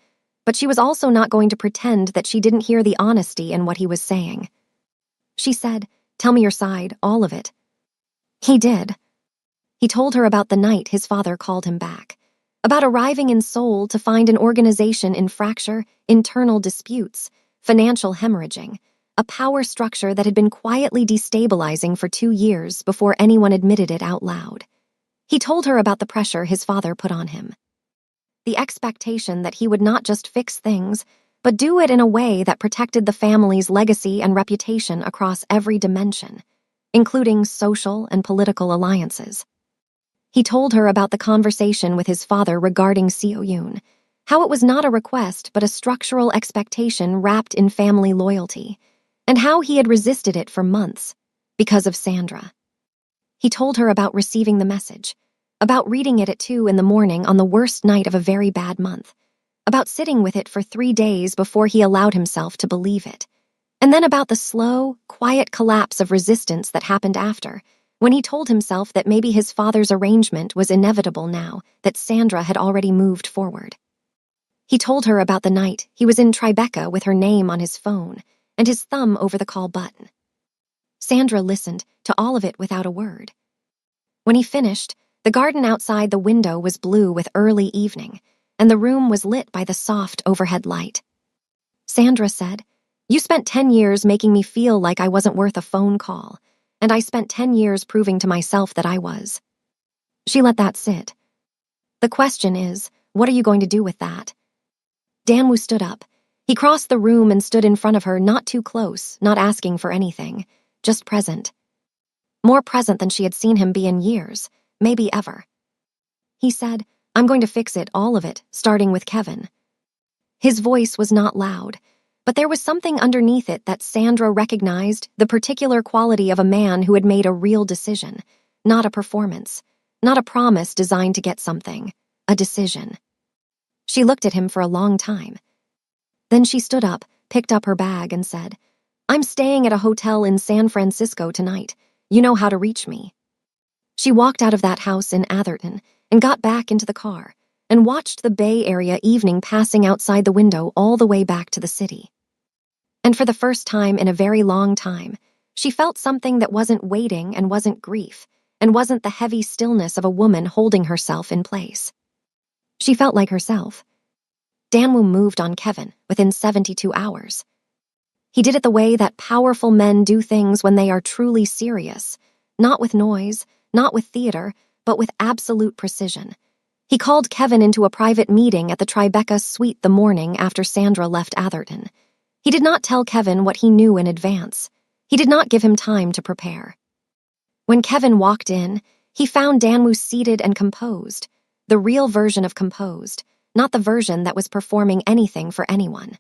But she was also not going to pretend that she didn't hear the honesty in what he was saying. She said, "Tell me your side, all of it." He did. He told her about the night his father called him back, about arriving in Seoul to find an organization in fracture, internal disputes, financial hemorrhaging, a power structure that had been quietly destabilizing for 2 years before anyone admitted it out loud. He told her about the pressure his father put on him. The expectation that he would not just fix things, but do it in a way that protected the family's legacy and reputation across every dimension, including social and political alliances. He told her about the conversation with his father regarding Seo Yoon, how it was not a request but a structural expectation wrapped in family loyalty, and how he had resisted it for months because of Sandra. He told her about receiving the message, about reading it at 2 in the morning on the worst night of a very bad month, about sitting with it for 3 days before he allowed himself to believe it, and then about the slow, quiet collapse of resistance that happened after, when he told himself that maybe his father's arrangement was inevitable now that Sandra had already moved forward. He told her about the night he was in Tribeca with her name on his phone and his thumb over the call button. Sandra listened to all of it without a word. When he finished, the garden outside the window was blue with early evening, and the room was lit by the soft overhead light. Sandra said, "You spent 10 years making me feel like I wasn't worth a phone call, and I spent 10 years proving to myself that I was." She let that sit. "The question is, what are you going to do with that?" Danwoo stood up. He crossed the room and stood in front of her, not too close, not asking for anything, just present. More present than she had seen him be in years, maybe ever. He said, "I'm going to fix it, all of it, starting with Kevin." His voice was not loud, but there was something underneath it that Sandra recognized, the particular quality of a man who had made a real decision, not a performance, not a promise designed to get something, a decision. She looked at him for a long time. Then she stood up, picked up her bag, and said, "I'm staying at a hotel in San Francisco tonight. You know how to reach me." She walked out of that house in Atherton and got back into the car and watched the Bay Area evening passing outside the window all the way back to the city. And for the first time in a very long time, she felt something that wasn't waiting and wasn't grief and wasn't the heavy stillness of a woman holding herself in place. She felt like herself. Danwoo moved on Kevin within 72 hours. He did it the way that powerful men do things when they are truly serious, not with noise, not with theater, but with absolute precision. He called Kevin into a private meeting at the Tribeca suite the morning after Sandra left Atherton. He did not tell Kevin what he knew in advance. He did not give him time to prepare. When Kevin walked in, he found Danwoo seated and composed, the real version of composed, not the version that was performing anything for anyone.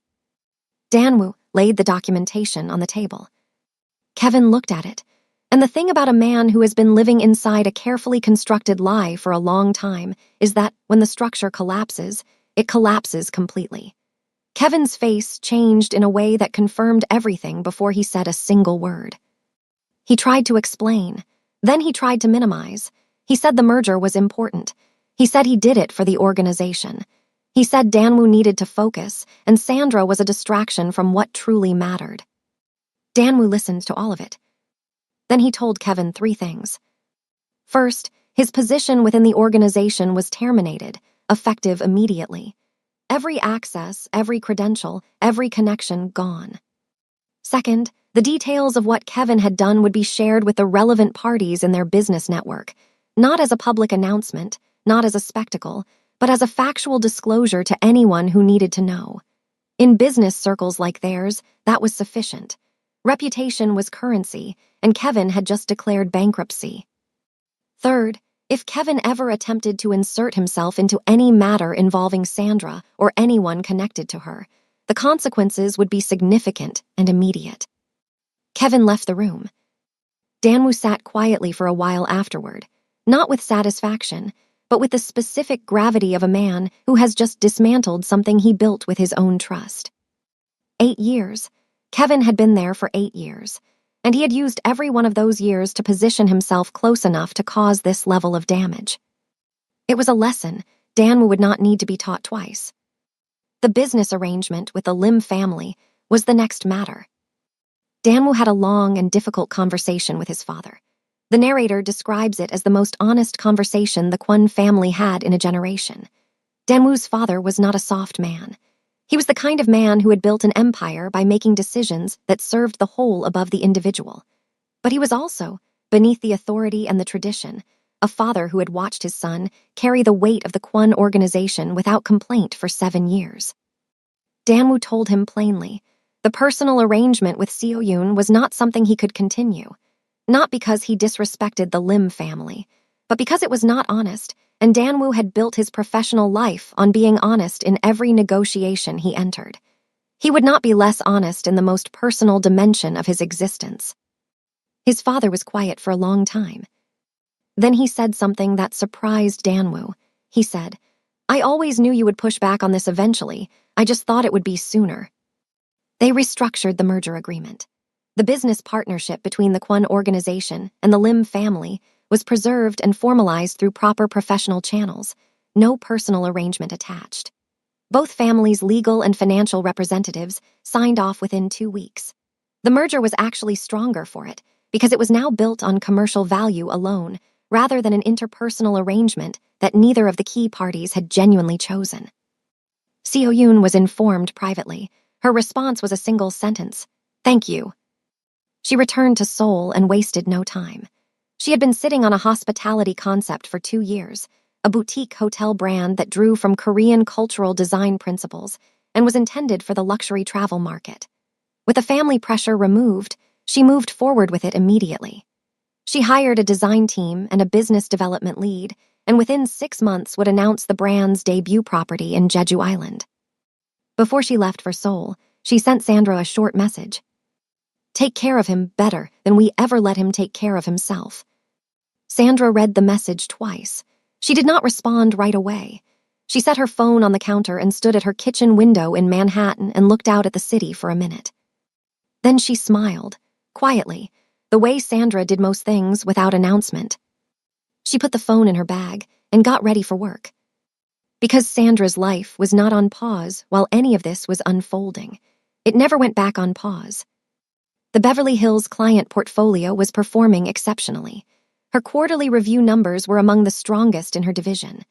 Danwoo laid the documentation on the table. Kevin looked at it, and the thing about a man who has been living inside a carefully constructed lie for a long time is that when the structure collapses, it collapses completely. Kevin's face changed in a way that confirmed everything before he said a single word. He tried to explain, then he tried to minimize. He said the merger was important. He said he did it for the organization. He said Danwoo needed to focus, and Sandra was a distraction from what truly mattered. Danwoo listened to all of it. Then he told Kevin 3 things. First, his position within the organization was terminated, effective immediately. Every access, every credential, every connection gone. Second, the details of what Kevin had done would be shared with the relevant parties in their business network, not as a public announcement, not as a spectacle, but as a factual disclosure to anyone who needed to know. In business circles like theirs, that was sufficient. Reputation was currency, and Kevin had just declared bankruptcy. Third, if Kevin ever attempted to insert himself into any matter involving Sandra or anyone connected to her, the consequences would be significant and immediate. Kevin left the room. Danwoo sat quietly for a while afterward, not with satisfaction, but with the specific gravity of a man who has just dismantled something he built with his own trust. 8 years. Kevin had been there for 8 years, and he had used every one of those years to position himself close enough to cause this level of damage. It was a lesson Danwoo would not need to be taught twice. The business arrangement with the Lim family was the next matter. Danwoo had a long and difficult conversation with his father. The narrator describes it as the most honest conversation the Kwon family had in a generation. Danwoo's father was not a soft man. He was the kind of man who had built an empire by making decisions that served the whole above the individual. But he was also, beneath the authority and the tradition, a father who had watched his son carry the weight of the Kwon organization without complaint for 7 years. Danwoo told him plainly, the personal arrangement with Seo Yoon was not something he could continue. Not because he disrespected the Lim family, but because it was not honest, and Danwoo had built his professional life on being honest in every negotiation he entered. He would not be less honest in the most personal dimension of his existence. His father was quiet for a long time. Then he said something that surprised Danwoo. He said, "I always knew you would push back on this eventually. I just thought it would be sooner." They restructured the merger agreement. The business partnership between the Kwon organization and the Lim family was preserved and formalized through proper professional channels, no personal arrangement attached. Both families' legal and financial representatives signed off within 2 weeks. The merger was actually stronger for it, because it was now built on commercial value alone, rather than an interpersonal arrangement that neither of the key parties had genuinely chosen. Seo Yoon was informed privately. Her response was a single sentence, "Thank you." She returned to Seoul and wasted no time. She had been sitting on a hospitality concept for 2 years, a boutique hotel brand that drew from Korean cultural design principles and was intended for the luxury travel market. With the family pressure removed, she moved forward with it immediately. She hired a design team and a business development lead, and within 6 months would announce the brand's debut property in Jeju Island. Before she left for Seoul, she sent Sandra a short message. "Take care of him better than we ever let him take care of himself." Sandra read the message twice. She did not respond right away. She set her phone on the counter and stood at her kitchen window in Manhattan and looked out at the city for a minute. Then she smiled, quietly, the way Sandra did most things without announcement. She put the phone in her bag and got ready for work. Because Sandra's life was not on pause while any of this was unfolding. It never went back on pause. The Beverly Hills client portfolio was performing exceptionally. Her quarterly review numbers were among the strongest in her division.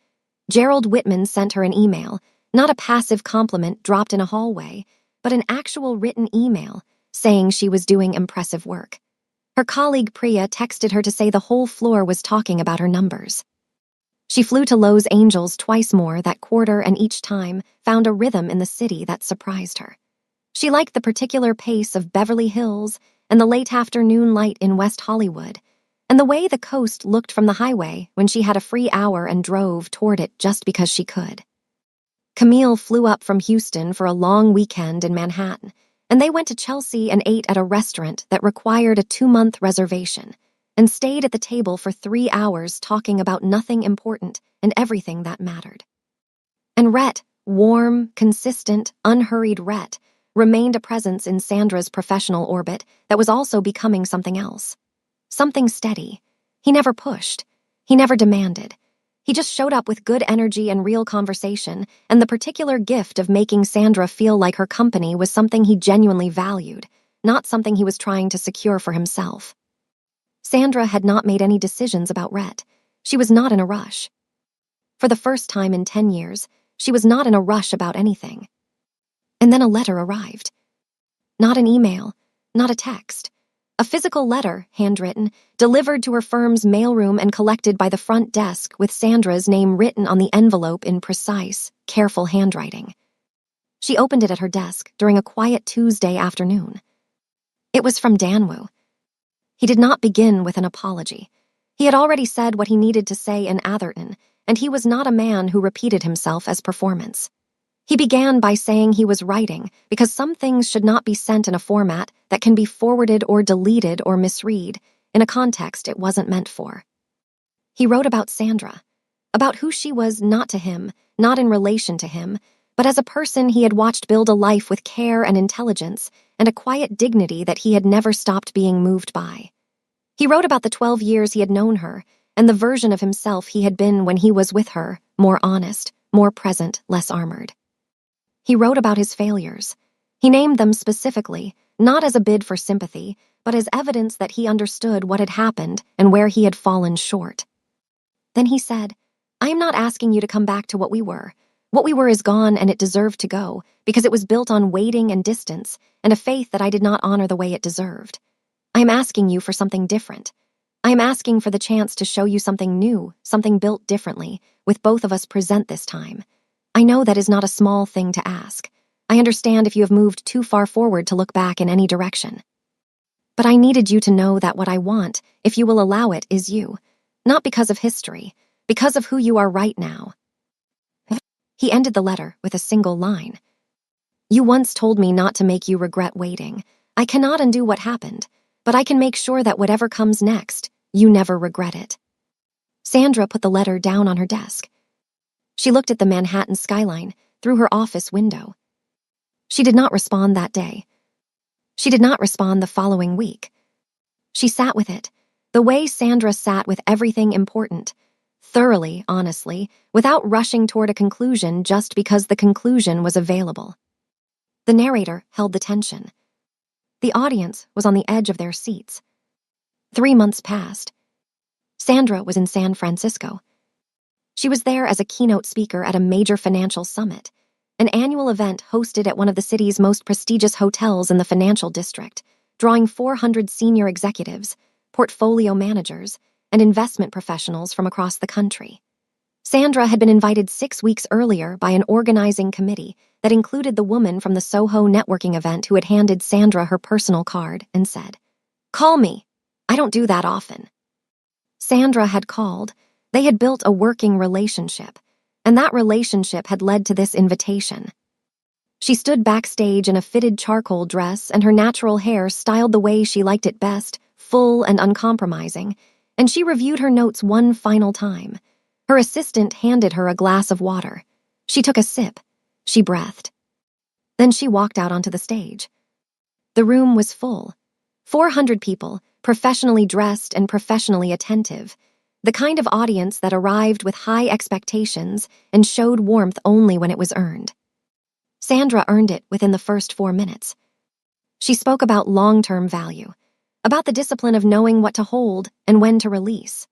Gerald Whitman sent her an email, not a passive compliment dropped in a hallway, but an actual written email saying she was doing impressive work. Her colleague Priya texted her to say the whole floor was talking about her numbers. She flew to Los Angeles twice more that quarter and each time found a rhythm in the city that surprised her. She liked the particular pace of Beverly Hills and the late afternoon light in West Hollywood, and the way the coast looked from the highway when she had a free hour and drove toward it just because she could. Camille flew up from Houston for a long weekend in Manhattan, and they went to Chelsea and ate at a restaurant that required a 2-month reservation, and stayed at the table for 3 hours talking about nothing important and everything that mattered. And Rhett, warm, consistent, unhurried Rhett, remained a presence in Sandra's professional orbit that was also becoming something else. Something steady. He never pushed. He never demanded. He just showed up with good energy and real conversation, and the particular gift of making Sandra feel like her company was something he genuinely valued, not something he was trying to secure for himself. Sandra had not made any decisions about Rhett. She was not in a rush. For the first time in 10 years, she was not in a rush about anything. And then a letter arrived. Not an email, not a text. A physical letter, handwritten, delivered to her firm's mailroom and collected by the front desk with Sandra's name written on the envelope in precise, careful handwriting. She opened it at her desk during a quiet Tuesday afternoon. It was from Danwoo. He did not begin with an apology. He had already said what he needed to say in Atherton, and he was not a man who repeated himself as performance. He began by saying he was writing because some things should not be sent in a format that can be forwarded or deleted or misread in a context it wasn't meant for. He wrote about Sandra, about who she was not to him, not in relation to him, but as a person he had watched build a life with care and intelligence and a quiet dignity that he had never stopped being moved by. He wrote about the 12 years he had known her and the version of himself he had been when he was with her, more honest, more present, less armored. He wrote about his failures. He named them specifically, not as a bid for sympathy, but as evidence that he understood what had happened and where he had fallen short. Then he said, "I am not asking you to come back to what we were. What we were is gone and it deserved to go, because it was built on waiting and distance and a faith that I did not honor the way it deserved. I am asking you for something different. I am asking for the chance to show you something new, something built differently, with both of us present this time. I know that is not a small thing to ask. I understand if you have moved too far forward to look back in any direction. But I needed you to know that what I want, if you will allow it, is you. Not because of history, because of who you are right now." He ended the letter with a single line. "You once told me not to make you regret waiting. I cannot undo what happened, but I can make sure that whatever comes next, you never regret it." Sandra put the letter down on her desk. She looked at the Manhattan skyline through her office window. She did not respond that day. She did not respond the following week. She sat with it, the way Sandra sat with everything important, thoroughly, honestly, without rushing toward a conclusion just because the conclusion was available. The narrator held the tension. The audience was on the edge of their seats. 3 months passed. Sandra was in San Francisco. She was there as a keynote speaker at a major financial summit. an annual event hosted at one of the city's most prestigious hotels in the financial district, drawing 400 senior executives, portfolio managers, and investment professionals from across the country. Sandra had been invited 6 weeks earlier by an organizing committee that included the woman from the Soho networking event who had handed Sandra her personal card and said, "Call me. I don't do that often." Sandra had called. They had built a working relationship, and that relationship had led to this invitation. She stood backstage in a fitted charcoal dress and her natural hair styled the way she liked it best, full and uncompromising, and she reviewed her notes one final time. Her assistant handed her a glass of water. She took a sip. She breathed. Then she walked out onto the stage. The room was full. 400 people, professionally dressed and professionally attentive. The kind of audience that arrived with high expectations and showed warmth only when it was earned. Sandra earned it within the first 4 minutes. She spoke about long-term value, about the discipline of knowing what to hold and when to release,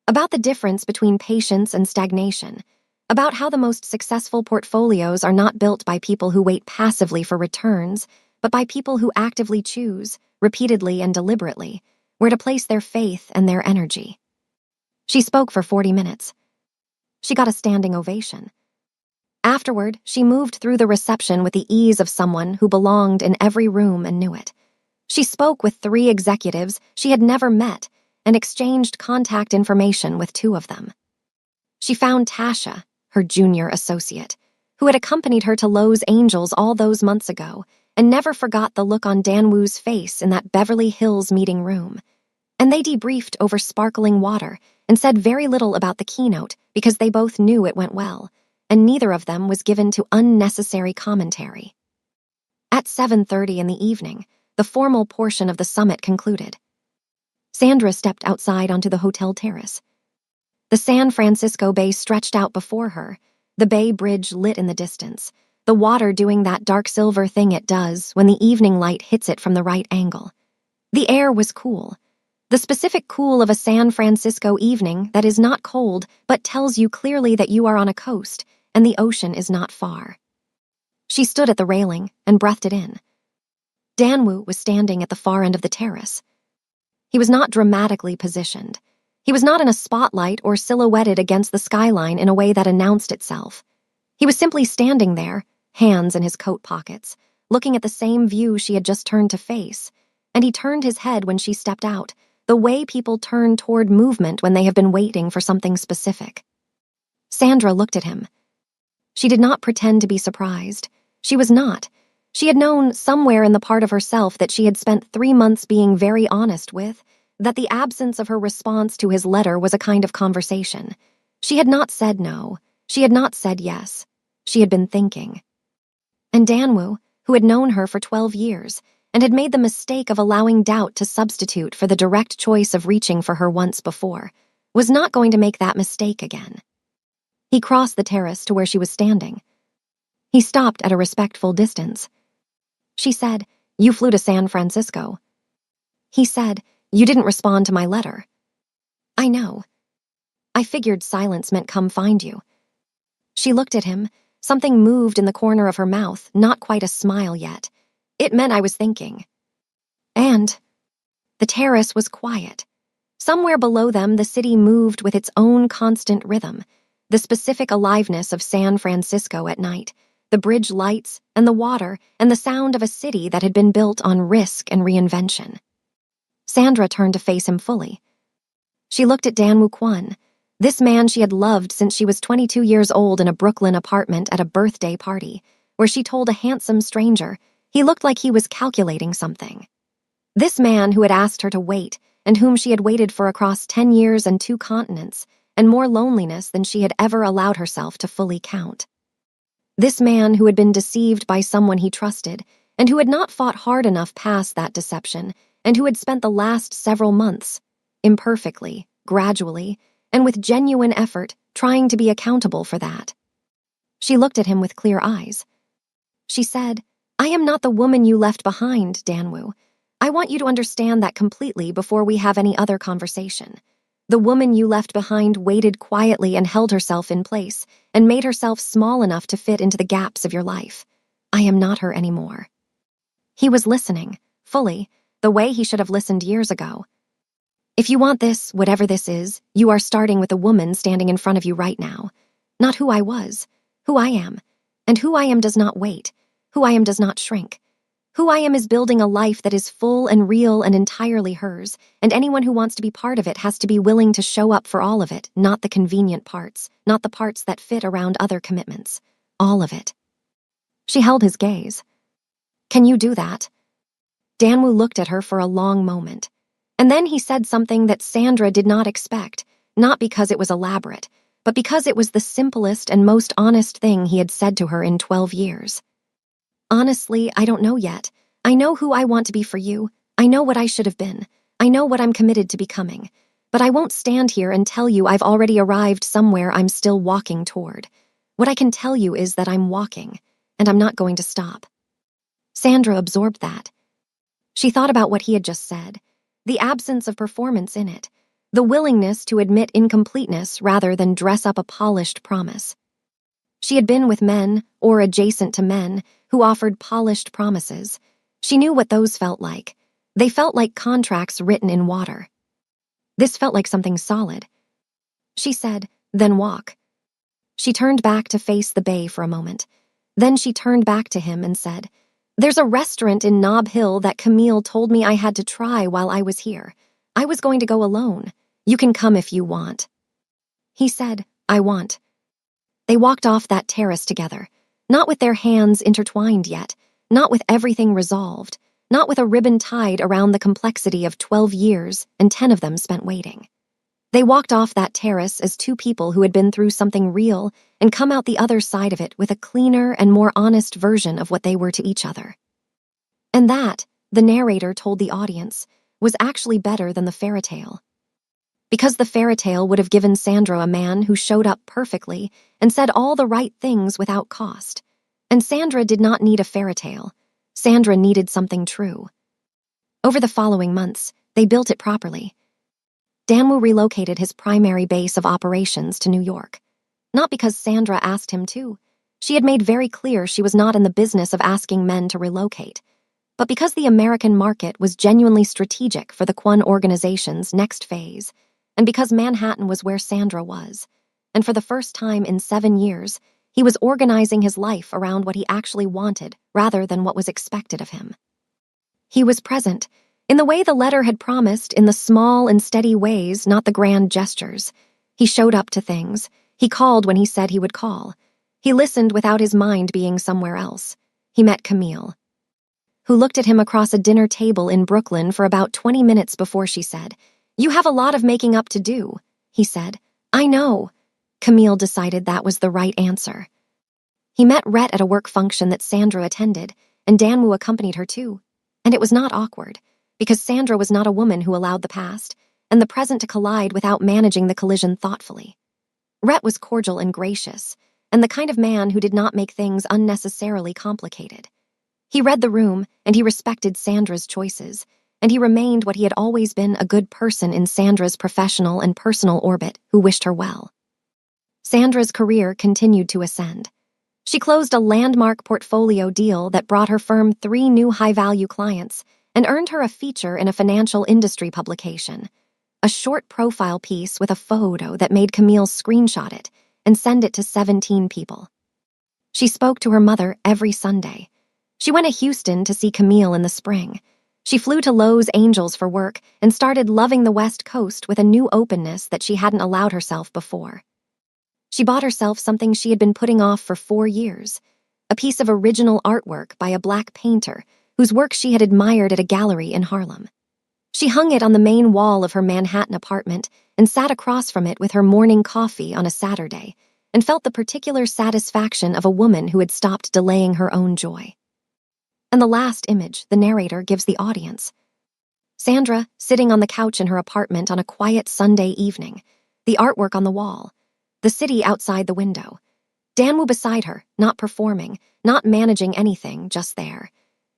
about the difference between patience and stagnation, about how the most successful portfolios are not built by people who wait passively for returns, but by people who actively choose, repeatedly and deliberately, where to place their faith and their energy. She spoke for 40 minutes. She got a standing ovation. Afterward, she moved through the reception with the ease of someone who belonged in every room and knew it. She spoke with 3 executives she had never met and exchanged contact information with 2 of them. She found Tasha, her junior associate, who had accompanied her to Lowe's Angels all those months ago and never forgot the look on Dan Wu's face in that Beverly Hills meeting room. And they debriefed over sparkling water and said very little about the keynote because they both knew it went well, and neither of them was given to unnecessary commentary. At 7:30 in the evening, the formal portion of the summit concluded. Sandra stepped outside onto the hotel terrace. The San Francisco Bay stretched out before her, the Bay Bridge lit in the distance, the water doing that dark silver thing it does when the evening light hits it from the right angle. The air was cool, the specific cool of a San Francisco evening that is not cold but tells you clearly that you are on a coast and the ocean is not far. She stood at the railing and breathed it in. Dan Wu was standing at the far end of the terrace. He was not dramatically positioned. He was not in a spotlight or silhouetted against the skyline in a way that announced itself. He was simply standing there, hands in his coat pockets, looking at the same view she had just turned to face, and he turned his head when she stepped out, the way people turn toward movement when they have been waiting for something specific. Sandra looked at him. She did not pretend to be surprised. She was not. She had known somewhere in the part of herself that she had spent 3 months being very honest with, that the absence of her response to his letter was a kind of conversation. She had not said no. She had not said yes. She had been thinking. And Danwu, who had known her for 12 years, and had made the mistake of allowing doubt to substitute for the direct choice of reaching for her once before, was not going to make that mistake again. He crossed the terrace to where she was standing. He stopped at a respectful distance. She said, "You flew to San Francisco." He said, "You didn't respond to my letter." "I know. I figured silence meant come find you." She looked at him. Something moved in the corner of her mouth, not quite a smile yet. It meant I was thinking. And the terrace was quiet. Somewhere below them, the city moved with its own constant rhythm, the specific aliveness of San Francisco at night, the bridge lights and the water and the sound of a city that had been built on risk and reinvention. Sandra turned to face him fully. She looked at Dan Wu-Kwan, this man she had loved since she was 22 years old in a Brooklyn apartment at a birthday party, where she told a handsome stranger he looked like he was calculating something. This man who had asked her to wait and whom she had waited for across 10 years and 2 continents, and more loneliness than she had ever allowed herself to fully count. This man who had been deceived by someone he trusted, and who had not fought hard enough past that deception, and who had spent the last several months, imperfectly, gradually, and with genuine effort, trying to be accountable for that. She looked at him with clear eyes. She said, "I am not the woman you left behind, Danwu. I want you to understand that completely before we have any other conversation. The woman you left behind waited quietly and held herself in place and made herself small enough to fit into the gaps of your life. I am not her anymore. He was listening, fully, the way he should have listened years ago. If you want this, whatever this is, you are starting with a woman standing in front of you right now. Not who I was, who I am. And who I am does not wait. Who I am does not shrink. Who I am is building a life that is full and real and entirely hers, and anyone who wants to be part of it has to be willing to show up for all of it, not the convenient parts, not the parts that fit around other commitments. All of it. She held his gaze. Can you do that? Danwoo looked at her for a long moment. And then he said something that Sandra did not expect, not because it was elaborate, but because it was the simplest and most honest thing he had said to her in 12 years. Honestly, I don't know yet. I know who I want to be for you. I know what I should have been. I know what I'm committed to becoming. But I won't stand here and tell you I've already arrived somewhere I'm still walking toward. What I can tell you is that I'm walking, and I'm not going to stop. Sandra absorbed that. She thought about what he had just said, the absence of performance in it, the willingness to admit incompleteness rather than dress up a polished promise. She had been with men, or adjacent to men, who offered polished promises. She knew what those felt like. They felt like contracts written in water. This felt like something solid. She said, "Then walk." She turned back to face the bay for a moment. Then she turned back to him and said, "There's a restaurant in Nob Hill that Camille told me I had to try while I was here. I was going to go alone. You can come if you want." He said, "I want." They walked off that terrace together, not with their hands intertwined yet, not with everything resolved, not with a ribbon tied around the complexity of 12 years and 10 of them spent waiting. They walked off that terrace as two people who had been through something real and come out the other side of it with a cleaner and more honest version of what they were to each other. And that, the narrator told the audience, was actually better than the fairy tale. Because the fairy tale would have given Sandra a man who showed up perfectly and said all the right things without cost. And Sandra did not need a fairy tale. Sandra needed something true. Over the following months, they built it properly. Danwoo relocated his primary base of operations to New York. Not because Sandra asked him to. She had made very clear she was not in the business of asking men to relocate. But because the American market was genuinely strategic for the Kwon organization's next phase, and because Manhattan was where Sandra was, and for the first time in 7 years, he was organizing his life around what he actually wanted rather than what was expected of him. He was present, in the way the letter had promised, in the small and steady ways, not the grand gestures. He showed up to things. He called when he said he would call. He listened without his mind being somewhere else. He met Camille, who looked at him across a dinner table in Brooklyn for about 20 minutes before she said, "You have a lot of making up to do," he said. "I know." Camille decided that was the right answer. He met Rhett at a work function that Sandra attended, and Danwoo accompanied her too. And it was not awkward, because Sandra was not a woman who allowed the past and the present to collide without managing the collision thoughtfully. Rhett was cordial and gracious, and the kind of man who did not make things unnecessarily complicated. He read the room, and he respected Sandra's choices, and he remained what he had always been, a good person in Sandra's professional and personal orbit who wished her well. Sandra's career continued to ascend. She closed a landmark portfolio deal that brought her firm 3 new high-value clients and earned her a feature in a financial industry publication, a short profile piece with a photo that made Camille screenshot it and send it to 17 people. She spoke to her mother every Sunday. She went to Houston to see Camille in the spring. She flew to Los Angeles for work and started loving the West Coast with a new openness that she hadn't allowed herself before. She bought herself something she had been putting off for 4 years, a piece of original artwork by a black painter whose work she had admired at a gallery in Harlem. She hung it on the main wall of her Manhattan apartment and sat across from it with her morning coffee on a Saturday and felt the particular satisfaction of a woman who had stopped delaying her own joy. And the last image the narrator gives the audience. Sandra, sitting on the couch in her apartment on a quiet Sunday evening, the artwork on the wall, the city outside the window. Danwoo beside her, not performing, not managing anything, just there.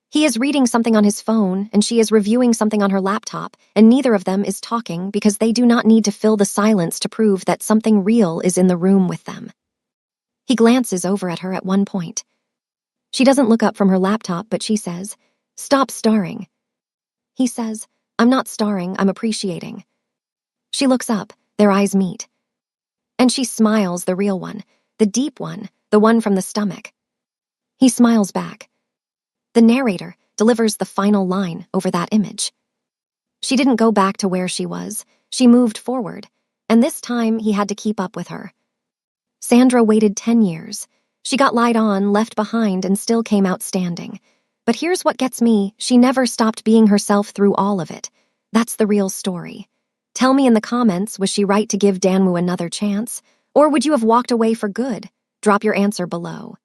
He is reading something on his phone, and she is reviewing something on her laptop, and neither of them is talking because they do not need to fill the silence to prove that something real is in the room with them. He glances over at her at one point. She doesn't look up from her laptop, but she says, "Stop starring." He says, "I'm not starring, I'm appreciating." She looks up, their eyes meet. And she smiles, the real one, the deep one, the one from the stomach. He smiles back. The narrator delivers the final line over that image. She didn't go back to where she was. She moved forward, and this time he had to keep up with her. Sandra waited 10 years. She got lied on, left behind, and still came out standing. But here's what gets me, she never stopped being herself through all of it. That's the real story. Tell me in the comments, was she right to give Danwoo another chance? Or would you have walked away for good? Drop your answer below.